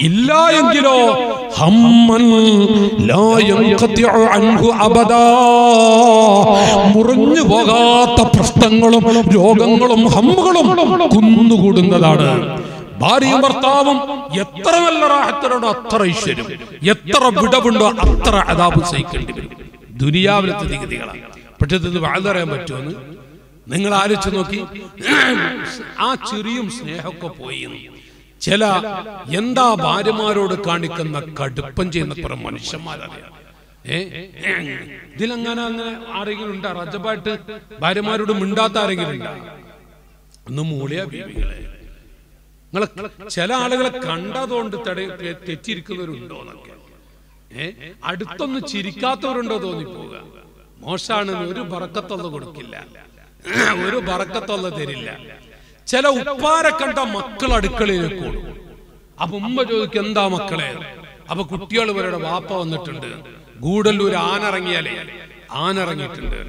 ഇല്ല എങ്കിലോ ഹമ്മൻ ലാ യൻഖതിഉ അൻഹു അബദാ, മുറിഞ്ഞു പോകാത്ത പ്രശ്നങ്ങളും രോഗങ്ങളും ഹമ്മുകളും കുന്നുകൂടുന്നതാണ്. ഭാര്യയും ഭർത്താവും എത്ര നല്ല റാഹത്തിലുണ്ടോ അത്ര ഐശ്വര്യം, എത്ര വിടവുണ്ടോ അത്ര അദാബ് സഹിക്കേണ്ടി വരും. ദുനിയാവിലത്തെ നികുതികളാണ്. പക്ഷെ ഇത് വാഴറിയാൻ പറ്റുമെന്ന് നിങ്ങൾ ആലോചിച്ച് നോക്കി. ആ ചെറിയും സ്നേഹമൊക്കെ പോയി. ചില എന്താ ഭാര്യമാരോട് കാണിക്കുന്ന കടുപ്പം ചെയ്യുന്ന കുറെ മനുഷ്യന്മാരറിയാം. ഇതിലങ്ങനെ ആരെങ്കിലും ഉണ്ടാ? റജബായിട്ട് ഭാര്യമാരോട് മിണ്ടാത്ത ആരെങ്കിലും ഉണ്ടാ? ഒന്ന് മൂളിയ ബീവികളെ. നിങ്ങളെ ചില ആളുകളെ കണ്ടതുകൊണ്ട് തെറ്റിയിരിക്കുന്നവരുണ്ടോ എന്നൊക്കെ, അടുത്തൊന്നും ചിരിക്കാത്തവരുണ്ടോ തോന്നിപ്പോവുക. മോശാണെന്ന് ഒരു ബറക്കത്തൊന്നും കൊടുക്കില്ല, ഒരു ബറക്കത്തൊന്നും തരില്ല. ചില ഉപ്പാരെ കണ്ട മക്കൾ അടുക്കളയിലേക്ക് ഓടും. അപ്പൊ ഉമ്മ ചോദിക്കും എന്താ മക്കളെ? അപ്പൊ കുട്ടികൾ ഇവരുടെ വാപ്പ വന്നിട്ടുണ്ട്. ഗൂഡല്ലൂർ ആനിറങ്ങിയാലേ ആനിറങ്ങിയിട്ടുണ്ട്,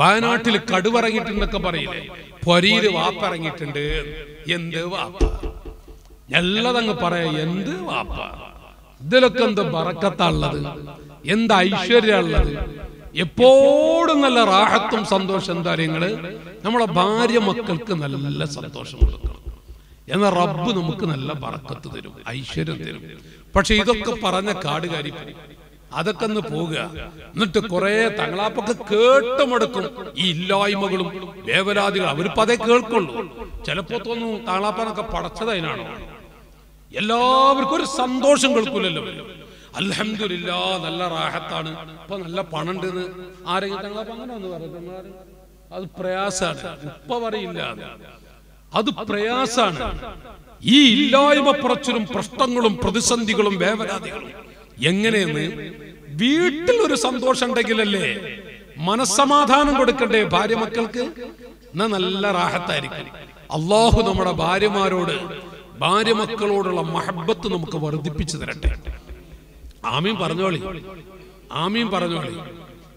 വയനാട്ടിൽ കടുവിറങ്ങിയിട്ടുണ്ടൊക്കെ പറയില്ലേ, പൊരിയില് വാപ്പ ഇറങ്ങിയിട്ടുണ്ട്. എന്ത് വാപ്പ എല്ലതങ്ങ് പറയാ, എന്ത് വാപ്പ, ഇതിലൊക്കെ എന്ത് ബറക്കത്താ ഉള്ളത്, എന്ത് ഐശ്വര്യ ഉള്ളത്. എപ്പോഴും നല്ല റാഹത്തും സന്തോഷം. എന്താ നിങ്ങള് നമ്മളെ ഭാര്യ മക്കൾക്ക് നല്ല സന്തോഷം കൊടുക്കണം, എന്നാൽ റബ്ബ് നമുക്ക് നല്ല ബറക്കത്ത് തരും, ഐശ്വര്യം തരും. പക്ഷെ ഇതൊക്കെ പറഞ്ഞ കാടുകാരി അതൊക്കെ ഒന്ന് പോവുക. എന്നിട്ട് കുറെ തങ്ങളാപ്പൊക്കെ കേട്ടുമെടുക്കും ഈ ഇല്ലായ്മകളും വേവലാദികളും. അവരിപ്പോ അതേ കേൾക്കുള്ളൂ. ചിലപ്പോ തോന്നും തങ്ങളാപ്പനൊക്കെ പടച്ചതതിനാണോ. എല്ലാവർക്കും ഒരു സന്തോഷം കേൾക്കൂലല്ലോ. അൽഹംദുലില്ലാ നല്ല റാഹത്താണ്, ഇപ്പൊ നല്ല പണുണ്ടെന്ന് ആരെങ്കിലും തങ്ങളാപ്പ അങ്ങനെ ഒന്ന് പറയുന്നത് അത് പ്രയാസാണ്. ഉപ്പ പറയില്ല, അത് പ്രയാസാണ്. ഈ ഇല്ലായ്മ പറച്ചിലും പ്രശ്നങ്ങളും പ്രതിസന്ധികളും വേവലാദികളും എങ്ങനെയെന്ന് വീട്ടിൽ ഒരു സന്തോഷം ഉണ്ടെങ്കിലല്ലേ മനസ്സമാധാനം കൊടുക്കണ്ടേ ഭാര്യ മക്കൾക്ക്. എന്നാ നല്ല റാഹത്തായിരിക്കും. അള്ളാഹു നമ്മുടെ ഭാര്യമാരോട് ഭാര്യ മക്കളോടുള്ള മഹബത്ത് നമുക്ക് വർദ്ധിപ്പിച്ചു തരട്ടെ. ആമീൻ പറഞ്ഞോളി, ആമീൻ പറഞ്ഞോളി.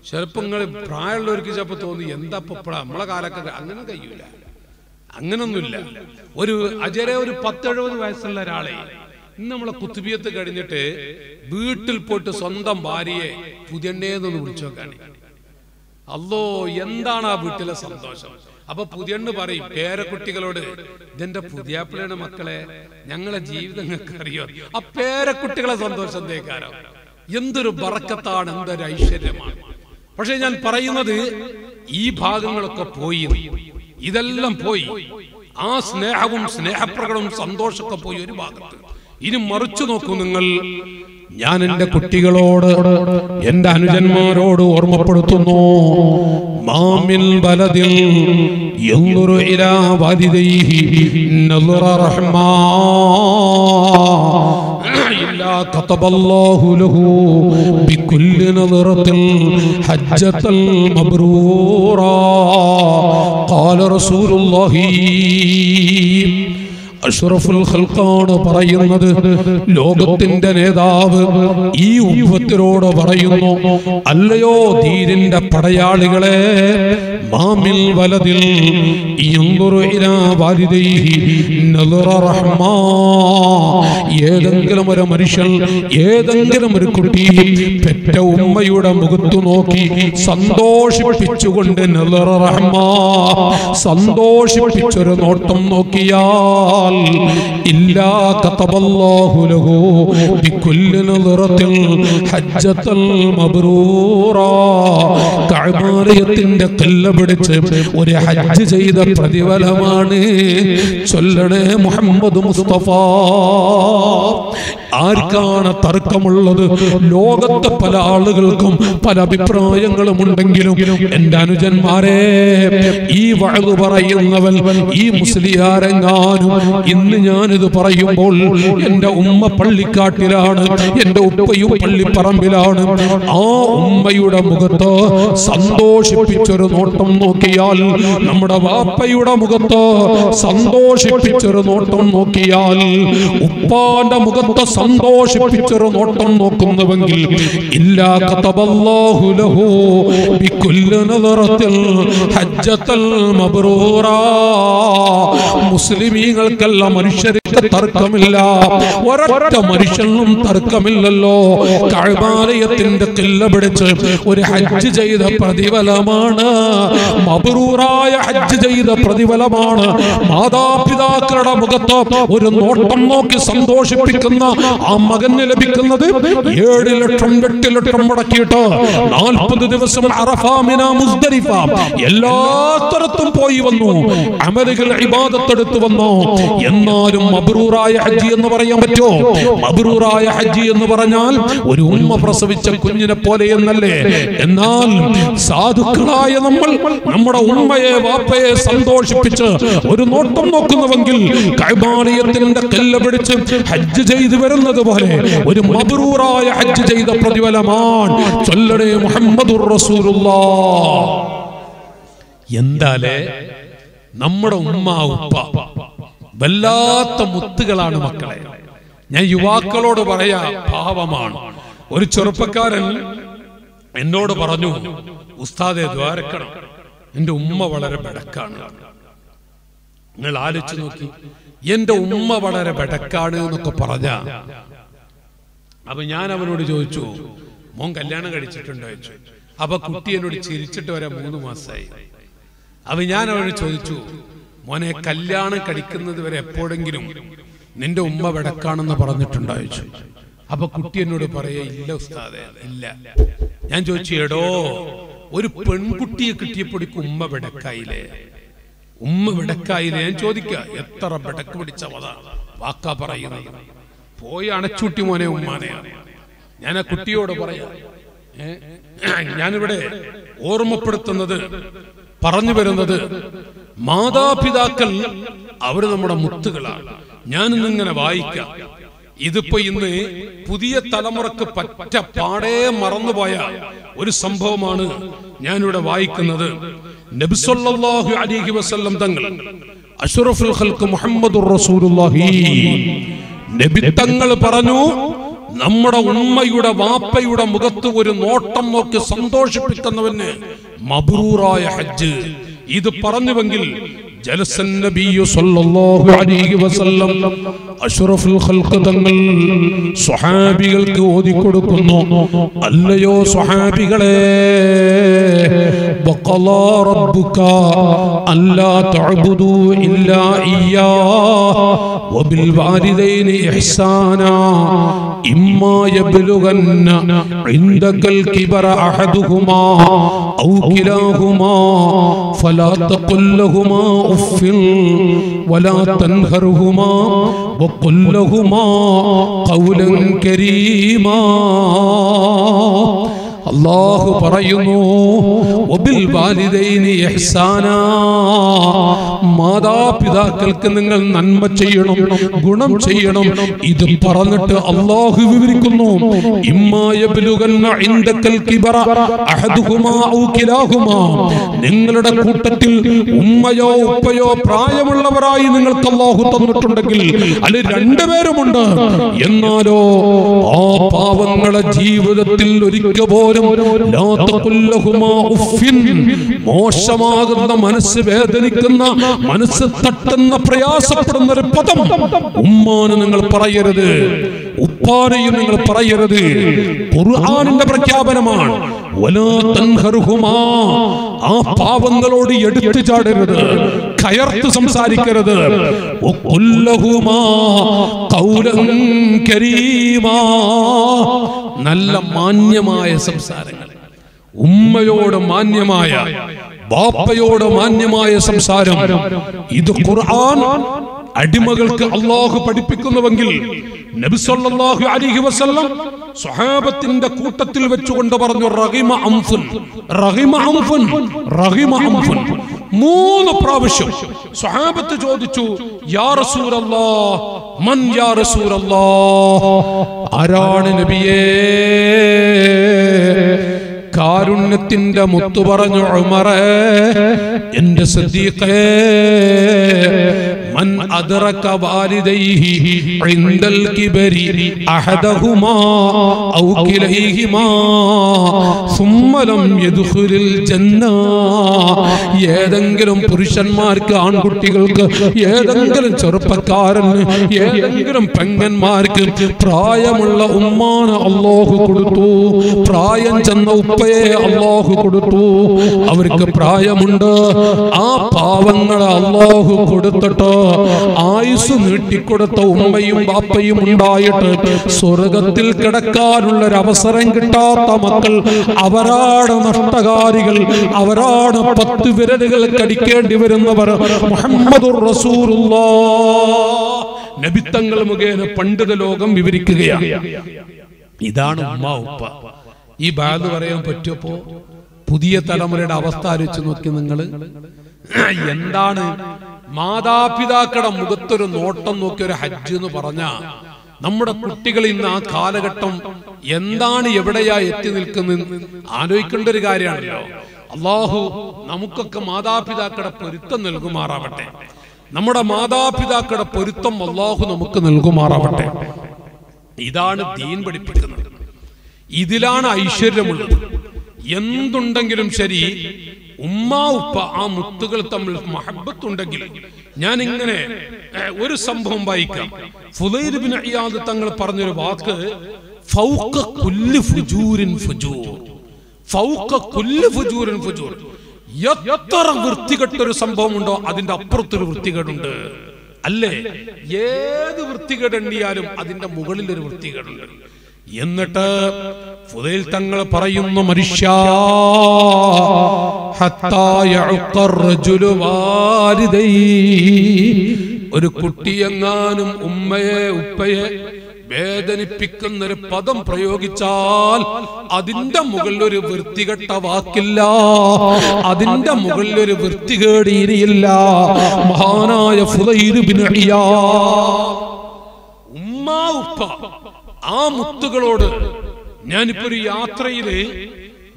ചിലപ്പോ നിങ്ങൾ പ്രായമുള്ളവർക്ക് ചിലപ്പോ തോന്നി എന്താ ഇപ്പഴാ നമ്മളെ കാലൊക്കെ അങ്ങനെ കഴിയൂല, അങ്ങനൊന്നുമില്ല. ഒരു അജരെ ഒരു 10-70 വയസ്സുള്ള ഒരാളെ ഇന്ന് നമ്മളെ കുത്തുബിയത്ത് കഴിഞ്ഞിട്ട് വീട്ടിൽ പോയിട്ട് സ്വന്തം ഭാര്യയെ പുതിയണ്ണേന്നൊന്ന് വിളിച്ചു നോക്കാണ്. അല്ലോ എന്താണ് ആ വീട്ടിലെ സന്തോഷം. അപ്പൊ പുതിയണ്ണ് പറയും പേരക്കുട്ടികളോട്, ഇതെന്റെ പുതിയാപ്പിളയുടെ മക്കളെ, ഞങ്ങളെ ജീവിതം നിങ്ങൾക്ക് അറിയോ. ആ പേരക്കുട്ടികളെ സന്തോഷം തേക്കാരോ എന്തൊരു ബറക്കത്താണ്, എന്തൊരു ഐശ്വര്യമാണ്. പക്ഷെ ഞാൻ പറയുന്നത് ഈ ഭാഗങ്ങളൊക്കെ പോയി, ഇതെല്ലാം പോയി. ആ സ്നേഹവും സ്നേഹപ്രകടവും സന്തോഷമൊക്കെ പോയി ഒരു ഭാഗത്ത്. ഇനി മറിച്ചു നോക്കൂ നിങ്ങൾ. ഞാൻ എന്റെ കുട്ടികളോട് എന്റെ അനുജന്മാരോട് ഓർമ്മപ്പെടുത്തുന്നു, മാമിൻ ബലദിൽ യൻദുറു ഇലാ വാലിദൈഹി നദറ റഹ്മാ ഇല്ലാ കതബല്ലാഹു ലഹു ബികുല്ലി നദറത്തിൽ ഹജ്ജത്തൽ മബ്റൂറാ. ഖാല റസൂലുള്ളാഹി അഷ്റഫുൽ ഖൽഖാണ് പറയുന്നത്. ലോകത്തിന്റെ നേതാവ് ഈ ഉമ്മത്തിനോട് പറയുന്നു, അല്ലയോ ദീനിന്റെ പടയാളികളെ, മാമിൽ വലദിൽ യൻദുറു ഇലാ വാലിദൈഹി നദറ റഹ്മാ. ഏതെങ്കിലും ഒരു മനുഷ്യൻ, ഏതെങ്കിലും ഒരു കുട്ടി പെറ്റ ഉമ്മയുടെ മുഖത്തു നോക്കി സന്തോഷിപ്പിച്ചുകൊണ്ട് നദറ റഹ്മാ, സന്തോഷിപ്പിച്ചൊരു നോട്ടം നോക്കിയാൽ ഇല്ലാ കതബല്ലാഹു ലഹു ബികുല്ലി നദറത്തിൽ ഹജ്ജത്തൽ മബ്റൂറാ. കഅബാലയത്തിന്റെ ഖില്ല പിടിച്ച് ഒരു ഹജ്ജ് ചെയ്ത പ്രതിഫലമാണ്. ചൊല്ലണേ മുഹമ്മദ് മുസ്തഫ. ആർക്കാണ് തർക്കമുള്ളത്? ലോകത്തെ പല ആളുകൾക്കും പല അഭിപ്രായങ്ങളും ഉണ്ടെങ്കിലും എന്റെ അനുജന്മാരെ, ഈ വഅദ് പറയുന്നവൻ ഈ മുസ്ലിയാരെങ്ങാനും ഇന്ന് ഞാനിത് പറയുമ്പോൾ എന്റെ ഉമ്മ പള്ളിക്കാട്ടിലാണ്, എന്റെ ഉപ്പയും പള്ളിപ്പറമ്പിലാണ്, ആ ഉമ്മയുടെ മുഖത്ത് സന്തോഷിപ്പിച്ചൊരു നോട്ടം നോക്കിയാൽ, നമ്മുടെ വാപ്പയുടെ മുഖത്ത് സന്തോഷിപ്പിച്ചൊരു നോട്ടം നോക്കിയാൽ, ഉപ്പാന്റെ മുഖത്ത് സന്തോഷിപ്പിച്ചൊരു നോട്ടം നോക്കുന്നുവെങ്കിൽ ഇല്ലാ കതബല്ലാഹു ലഹു ബികുല്ലി നദറത്തിൽ ഹജ്ജത്തൽ മബ്റൂറാ. മുസ്ലിമീങ്ങൾക്കല്ല മനുഷ്യർക്ക് തർക്കമില്ല, ഒരൊറ്റ മനുഷ്യനും തർക്കമില്ലല്ലോ. കഅബാലയത്തിന്റെ ഖില്ല പിടിച്ച് ഒരു ഹജ്ജ് ചെയ്ത പ്രതിഫലമാണ്, മബ്റൂറായ ഹജ്ജ് ചെയ്ത പ്രതിഫലമാണ്. മാതാപിതാക്കളുടെ മുഖത്ത് ഒരു നോട്ടം നോക്കി സന്തോഷിപ്പിക്കുന്ന ആ മകന് ലഭിക്കുന്നത് 7 ലക്ഷം 8 ലക്ഷം മുടക്കിയിട്ട് 40 ദിവസം അറഫ, മിന, മുസ്ദലിഫ എല്ലാ സ്ഥലത്തും പോയി വന്നു, അമലുകൾ ഇബാദത്ത് എടുത്തു വന്നു. എന്നാലും മബ്റൂറായ ഹജ്ജ് എന്ന് പറയാൻ പറ്റുമോ? മബ്റൂറായ ഹജ്ജ് എന്ന് പറഞ്ഞാൽ ഒരു ഉമ്മ പ്രസവിച്ച കുഞ്ഞിനെ പോലെ എന്നല്ലേ. എന്നാൽ സാധുക്കളായ നമ്മൾ നമ്മുടെ ഉമ്മയെ വാപ്പയെ സന്തോഷിപ്പിച്ച് ഒരു നോട്ടം നോക്കുന്നുവെങ്കിൽ കഅബാലയത്തിന്റെ ഖില്ല പിടിച്ച് ഹജ്ജ് ചെയ്തു വരുന്നത് പോലെ ഒരു മബ്റൂറായ ഹജ്ജ് ചെയ്ത പ്രതിഫലമാണ്. ചൊല്ലണേ മുഹമ്മദുർ റസൂലുള്ളാഹ്. എന്താലേ നമ്മുടെ ഉമ്മ ഉപ്പ വല്ലാത്ത മുത്തുകളാണ് മക്കളെ. ഞാൻ യുവാക്കളോട് പറയാ, പാവമാണ്. ഒരു ചെറുപ്പക്കാരൻ എന്നോട് പറഞ്ഞു, ഉസ്താദെ ദ്വാരക്കണം, എന്റെ ഉമ്മ വളരെ ബെടക്കാണ്. നിങ്ങൾ ആലോചിച്ച് നോക്കി, എന്റെ ഉമ്മ വളരെ ബെടക്കാണ് എന്നൊക്കെ പറഞ്ഞ. അപ്പൊ ഞാൻ അവനോട് ചോദിച്ചു, മോൻ കല്യാണം കഴിച്ചിട്ടുണ്ടോ ചോദിച്ചു. അപ്പൊ കുട്ടി എന്നോട് ചിരിച്ചിട്ട് വരെ 3 മാസമായി. അപ്പൊ ഞാൻ അവനോട് ചോദിച്ചു, മോനെ കല്യാണം കഴിക്കുന്നത് വരെ എപ്പോഴെങ്കിലും നിന്റെ ഉമ്മ ബെടക്കാണെന്ന് പറഞ്ഞിട്ടുണ്ടോ ചോദിച്ചു. അപ്പൊ കുട്ടി എന്നോട് പറയാ, ഇല്ല ഉസ്താദേ, ഇല്ല. ഞാൻ ചോദിച്ചു, എടോ ഒരു പെൺകുട്ടിയെ കിട്ടിയപ്പോഴേക്കും ഉമ്മ ബെടക്കായില്ലേ? ഉമ്മ ബെടക്കായില്ലേ? ഞാൻ ചോദിക്കുക, എത്ര ബെടക്ക് പിടിച്ച വാക്കാ പറയുന്നത്? പോയി അണച്ചൂട്ടി മോനെ ഉമ്മാനെയാണ്. ഞാൻ ആ കുട്ടിയോട് പറയാ, ഞാനിവിടെ ഓർമ്മപ്പെടുത്തുന്നത്, പറഞ്ഞു വരുന്നത്, മാതാപിതാക്കൾ അവര് നമ്മുടെ മുത്തുകളാണ്. ഞാനിന്നിങ്ങനെ വായിക്കാം. ഇതിപ്പോ ഇന്ന് പുതിയ തലമുറക്ക് പറ്റ പാടേ മറന്നുപോയ ഒരു സംഭവമാണ് ഞാനിവിടെ വായിക്കുന്നത്. നബി സല്ലല്ലാഹു അലൈഹി വസല്ലം തങ്ങൾ, അഷ്റഫുൽ ഖൽഖ് മുഹമ്മദുർ റസൂലുള്ളാഹി നബി തങ്ങൾ പറഞ്ഞു, നമ്മുടെ ഉമ്മയുടെ വാപ്പയുടെ മുഖത്ത് ഒരു നോട്ടം നോക്കി സന്തോഷിപ്പിക്കുന്നവന് മബ്റൂറായ ഹജ്ജ്. ഇത് പറഞ്ഞുവെങ്കിൽ ജലസൻ നബിയു സല്ലല്ലാഹു അലൈഹി വസല്ലം അഷ്റഫുൽ ഖൽഖ് തങ്ങൾ സ്വഹാബികൾക്ക് ഓതി കൊടുക്കുന്നു, അല്ലയോ സ്വഹാബികളെ, വഖലാ റബ്ബുക അല്ലാ തഅബുദു ഇല്ലാ ഇയ്യാ വബിൽ വാലിദൈനി ഇഹ്സാനാ ഇമ്മാ യബ്ലുഗന്ന ഇൻദകൽ കിബറ അഹദുഹുമാ ഔ കിലാഹുമാ ഫലാ തഖുൽ ലഹുമാ ഉഫ്ഫിൻ വലാ തൻഹർഹുമാ വഖുൽ ലഹുമാ ഖൗലൻ കരീമാ. അല്ലാഹു പറയുന്നു, വബിൽ വാലിദൈനി ഇഹ്സാനാ, മാതാപിതാക്കൾക്ക് നിങ്ങൾ നന്മ ചെയ്യണം, ഗുണം ചെയ്യണം. ഇത് പറഞ്ഞിട്ട് അല്ലാഹു വിവരിക്കുന്നു, ഇമ്മാ യബ്ലുഗന്ന ഇൻദകൽ കിബറ അഹദുഹുമാ ഔ കിലാഹുമാ, നിങ്ങളുടെ കൂട്ടത്തിൽ ഉമ്മയോ ഉപ്പയോ പ്രായമുള്ളവരായി നിങ്ങൾക്ക് അല്ലാഹു തന്നിട്ടുണ്ടെങ്കിൽ, അതിൽ രണ്ടുപേരുമുണ്ട്, എന്നാലോ ആ പാവങ്ങളെ ജീവിതത്തിൽ ഒരിക്കൽ പോലും മോശമാകുന്ന, മനസ്സ് വേദനിക്കുന്ന, മനസ്സ് തട്ടുന്ന, പ്രയാസപ്പെടുന്ന ഒരു പദം ഉമ്മാന് നിങ്ങൾ പറയരുത്, ഉപ്പാനെയും നിങ്ങൾ പറയരുത്. ഖുർആനിന്റെ പ്രഖ്യാപനമാണ്. വലാ തൻഹർഹുമാ, ആ പാവങ്ങളോട് എടുത്തു ചാടരുത്, കയർത്ത് സംസാരിക്കരുത്. വഖുൽ ലഹുമാ ഖൗലൻ കരീമാ, നല്ല മാന്യമായ സംസാരങ്ങൾ, ഉമ്മയോട് മാന്യമായ, ബാപ്പയോട് മാന്യമായ സംസാരം. ഇത് ഖുർആൻ അടിമകൾക്ക് അല്ലാഹു പഠിപ്പിക്കുന്നുവെങ്കിൽ നബി സല്ലല്ലാഹു അലൈഹി വസല്ലം സ്വഹാബത്തിന്റെ കൂട്ടത്തിൽ വെച്ചുകൊണ്ട് പറഞ്ഞു, റഗിമ അംഫുൻ, റഗിമ അംഫുൻ, റഗിമ അംഫുൻ. 3 പ്രാവശ്യം സ്വഹാബത്ത് ചോദിച്ചു, യാ റസൂലല്ലാഹ്, മൻ യാ റസൂലല്ലാഹ്, ആരാണ് നബിയേ? കാരുണ്യത്തിന്റെ മുത്തു പറഞ്ഞു ഉമറേ, എന്റെ സിദ്ദീഖേ, മൻ അദ്റക വാലിദൈഹി ഇൻദൽ കിബരി അഹദഹുമാ ഔ കിലൈഹിമാ സുമ്മ ലം യദ്ഖുലിൽ ജന്ന. ഏതെങ്കിലും പുരുഷന്മാർക്ക്, ആൺകുട്ടികൾക്ക്, ഏതെങ്കിലും ചെറുപ്പക്കാരന്, ഏതെങ്കിലും പെങ്ങന്മാർക്ക് പ്രായമുള്ള ഉമ്മാനെ അല്ലാഹു കൊടുത്തു, പ്രായം ചെന്ന ഉപ്പയെ അല്ലാഹു കൊടുത്തു, അവർക്ക് പ്രായമുണ്ട്, ആ പാവങ്ങളെ അല്ലാഹു കൊടുത്തിട്ട് ആയുസ് നീട്ടിക്കൊടുത്ത ഉമ്മയും ബാപ്പയും ഉണ്ടായിട്ട് സ്വർഗത്തിൽ കിടക്കാനുള്ളൊരവസരം കിട്ടാത്ത മക്കൾ, അവരാണ് നഷ്ടകാരികൾ, അവരാണ് 10 വിരലുകൾ കടിക്കേണ്ടി വരുന്നവർ. മുഹമ്മദുർ റസൂലുള്ളാഹ് നബിത്തങ്ങൾ മുഖേന പണ്ഡിത ലോകം വിവരിക്കുകയാണ്. ഇതാണ് ഉമ്മ ഉപ്പ. ഈ ബാധ പറയാൻ പറ്റുമോ? പുതിയ തലമുറയുടെ അവസ്ഥ ആലോചിച്ച് നോക്കി നിങ്ങൾ. എന്താണ് മാതാപിതാക്കളുടെ മുഖത്തൊരു നോട്ടം നോക്കി ഒരു ഹജ്ജ് എന്ന് പറഞ്ഞ, നമ്മുടെ കുട്ടികൾ ഇന്ന് ആ കാലഘട്ടം എന്താണ്, എവിടെയാ എത്തി നിൽക്കുന്നത് ആലോചിക്കേണ്ട ഒരു കാര്യമാണല്ലോ. അല്ലാഹു നമുക്കൊക്കെ മാതാപിതാക്കളുടെ പൊരുത്തം നൽകുമാറാവട്ടെ. നമ്മുടെ മാതാപിതാക്കളുടെ പൊരുത്തം അല്ലാഹു നമുക്ക് നൽകുമാറാവട്ടെ. ഇതാണ് ദീൻ പഠിപ്പിക്കുന്നത്. ഇതിലാണ് ഐശ്വര്യമുള്ളത്. എന്തുണ്ടെങ്കിലും ശരി, ഉമ്മ ഉപ്പ ആ മുത്തുകൾ തമ്മിൽ മഹബത്തുണ്ടെങ്കിൽ, ഞാൻ ഇങ്ങനെ ഒരു സംഭവം വായിക്കാം. ഫുദൈൽ ഇബ്നു ഇയാദ് തങ്ങൾ പറഞ്ഞൊരു വാക്ക്, ഫൗഖ കുല്ലി ഫുജൂരിൻ ഫുജൂർ, ഫൗഖ കുല്ലി ഫുജൂരിൻ ഫുജൂർ. എത്ര വൃത്തികെട്ടൊരു സംഭവം ഉണ്ടോ അതിന്റെ അപ്പുറത്തൊരു വൃത്തികേടുണ്ട്, അല്ലേ? ഏത് വൃത്തികേട് എണ്ണിയാലും അതിന്റെ മുകളിൽ ഒരു വൃത്തികേടുണ്ട്. എന്നിട്ട് ഫുദൈൽ തങ്ങൾ പറയുന്നു, മനുഷ്യ, ഒരു കുട്ടിയെങ്ങാനും ഉമ്മയെ ഉപ്പയെ വേദനിപ്പിക്കുന്ന ഒരു പദം പ്രയോഗിച്ചാൽ അതിന്റെ മുകളിൽ ഒരു വൃത്തികെട്ട വാക്കില്ല, അതിന്റെ മുകളിൽ ഒരു വൃത്തികേട് ഇനിയില്ല. മഹാനായ ഫുദൈൽ ഇബ്നു ഇയാദ്, ഉമ്മ ഉപ്പ ആ മുത്തുകളോട്. ഞാനിപ്പോ ഒരു യാത്രയില്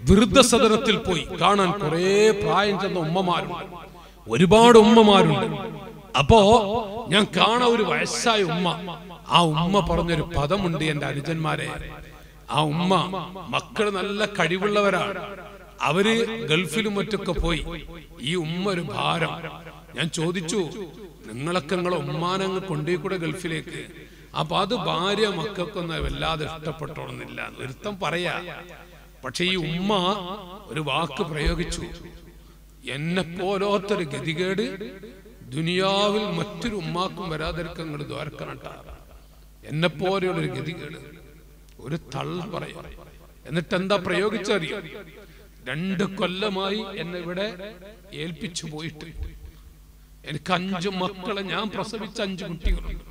വൃദ്ധസദനത്തിൽ പോയി കാണാൻ കുറെ പ്രായം ചെന്ന ഉമ്മമാരുണ്ട്, ഒരുപാട് ഉമ്മമാരുണ്ട്. അപ്പോ ഞാൻ കാണാൻ ഒരു വയസ്സായ ഉമ്മ. ആ ഉമ്മ പറഞ്ഞൊരു പദമുണ്ട്, എന്റെ അനുജന്മാരെ. ആ ഉമ്മ, മക്കള് നല്ല കഴിവുള്ളവരാണ്, അവര് ഗൾഫിലും മറ്റൊക്കെ പോയി. ഈ ഉമ്മ ഒരു ഭാരം. ഞാൻ ചോദിച്ചു, നിങ്ങളൊക്കെ നിങ്ങളെ ഉമ്മാനങ്ങ് കൊണ്ടുപോയിക്കൂടെ ഗൾഫിലേക്ക്? അപ്പൊ അത് ഭാര്യ മക്കൾക്കൊന്നും വല്ലാതെ ഇഷ്ടപ്പെട്ടോണമെന്നില്ല, ഒരുത്തം പറയാ. പക്ഷെ ഈ ഉമ്മ ഒരു വാക്ക് പ്രയോഗിച്ചു, എന്നെ പോലോത്തൊരു ഗതികേട് ദുനിയാവിൽ മറ്റൊരു ഉമ്മാക്കും വരാതിരിക്കാൻ നിങ്ങൾ ദ്വാരക്കണട്ടാ. എന്നെ പോലെയുള്ളൊരു ഗതികേട് ഒരു തള്ള പറയും. എന്നിട്ട് എന്താ പ്രയോഗിച്ചറിയോ? 2 കൊല്ലമായി എന്നെ ഇവിടെ ഏൽപ്പിച്ചു പോയിട്ട് എനിക്ക് 5 മക്കളെ, ഞാൻ പ്രസവിച്ച 5 കുട്ടികളുണ്ട്,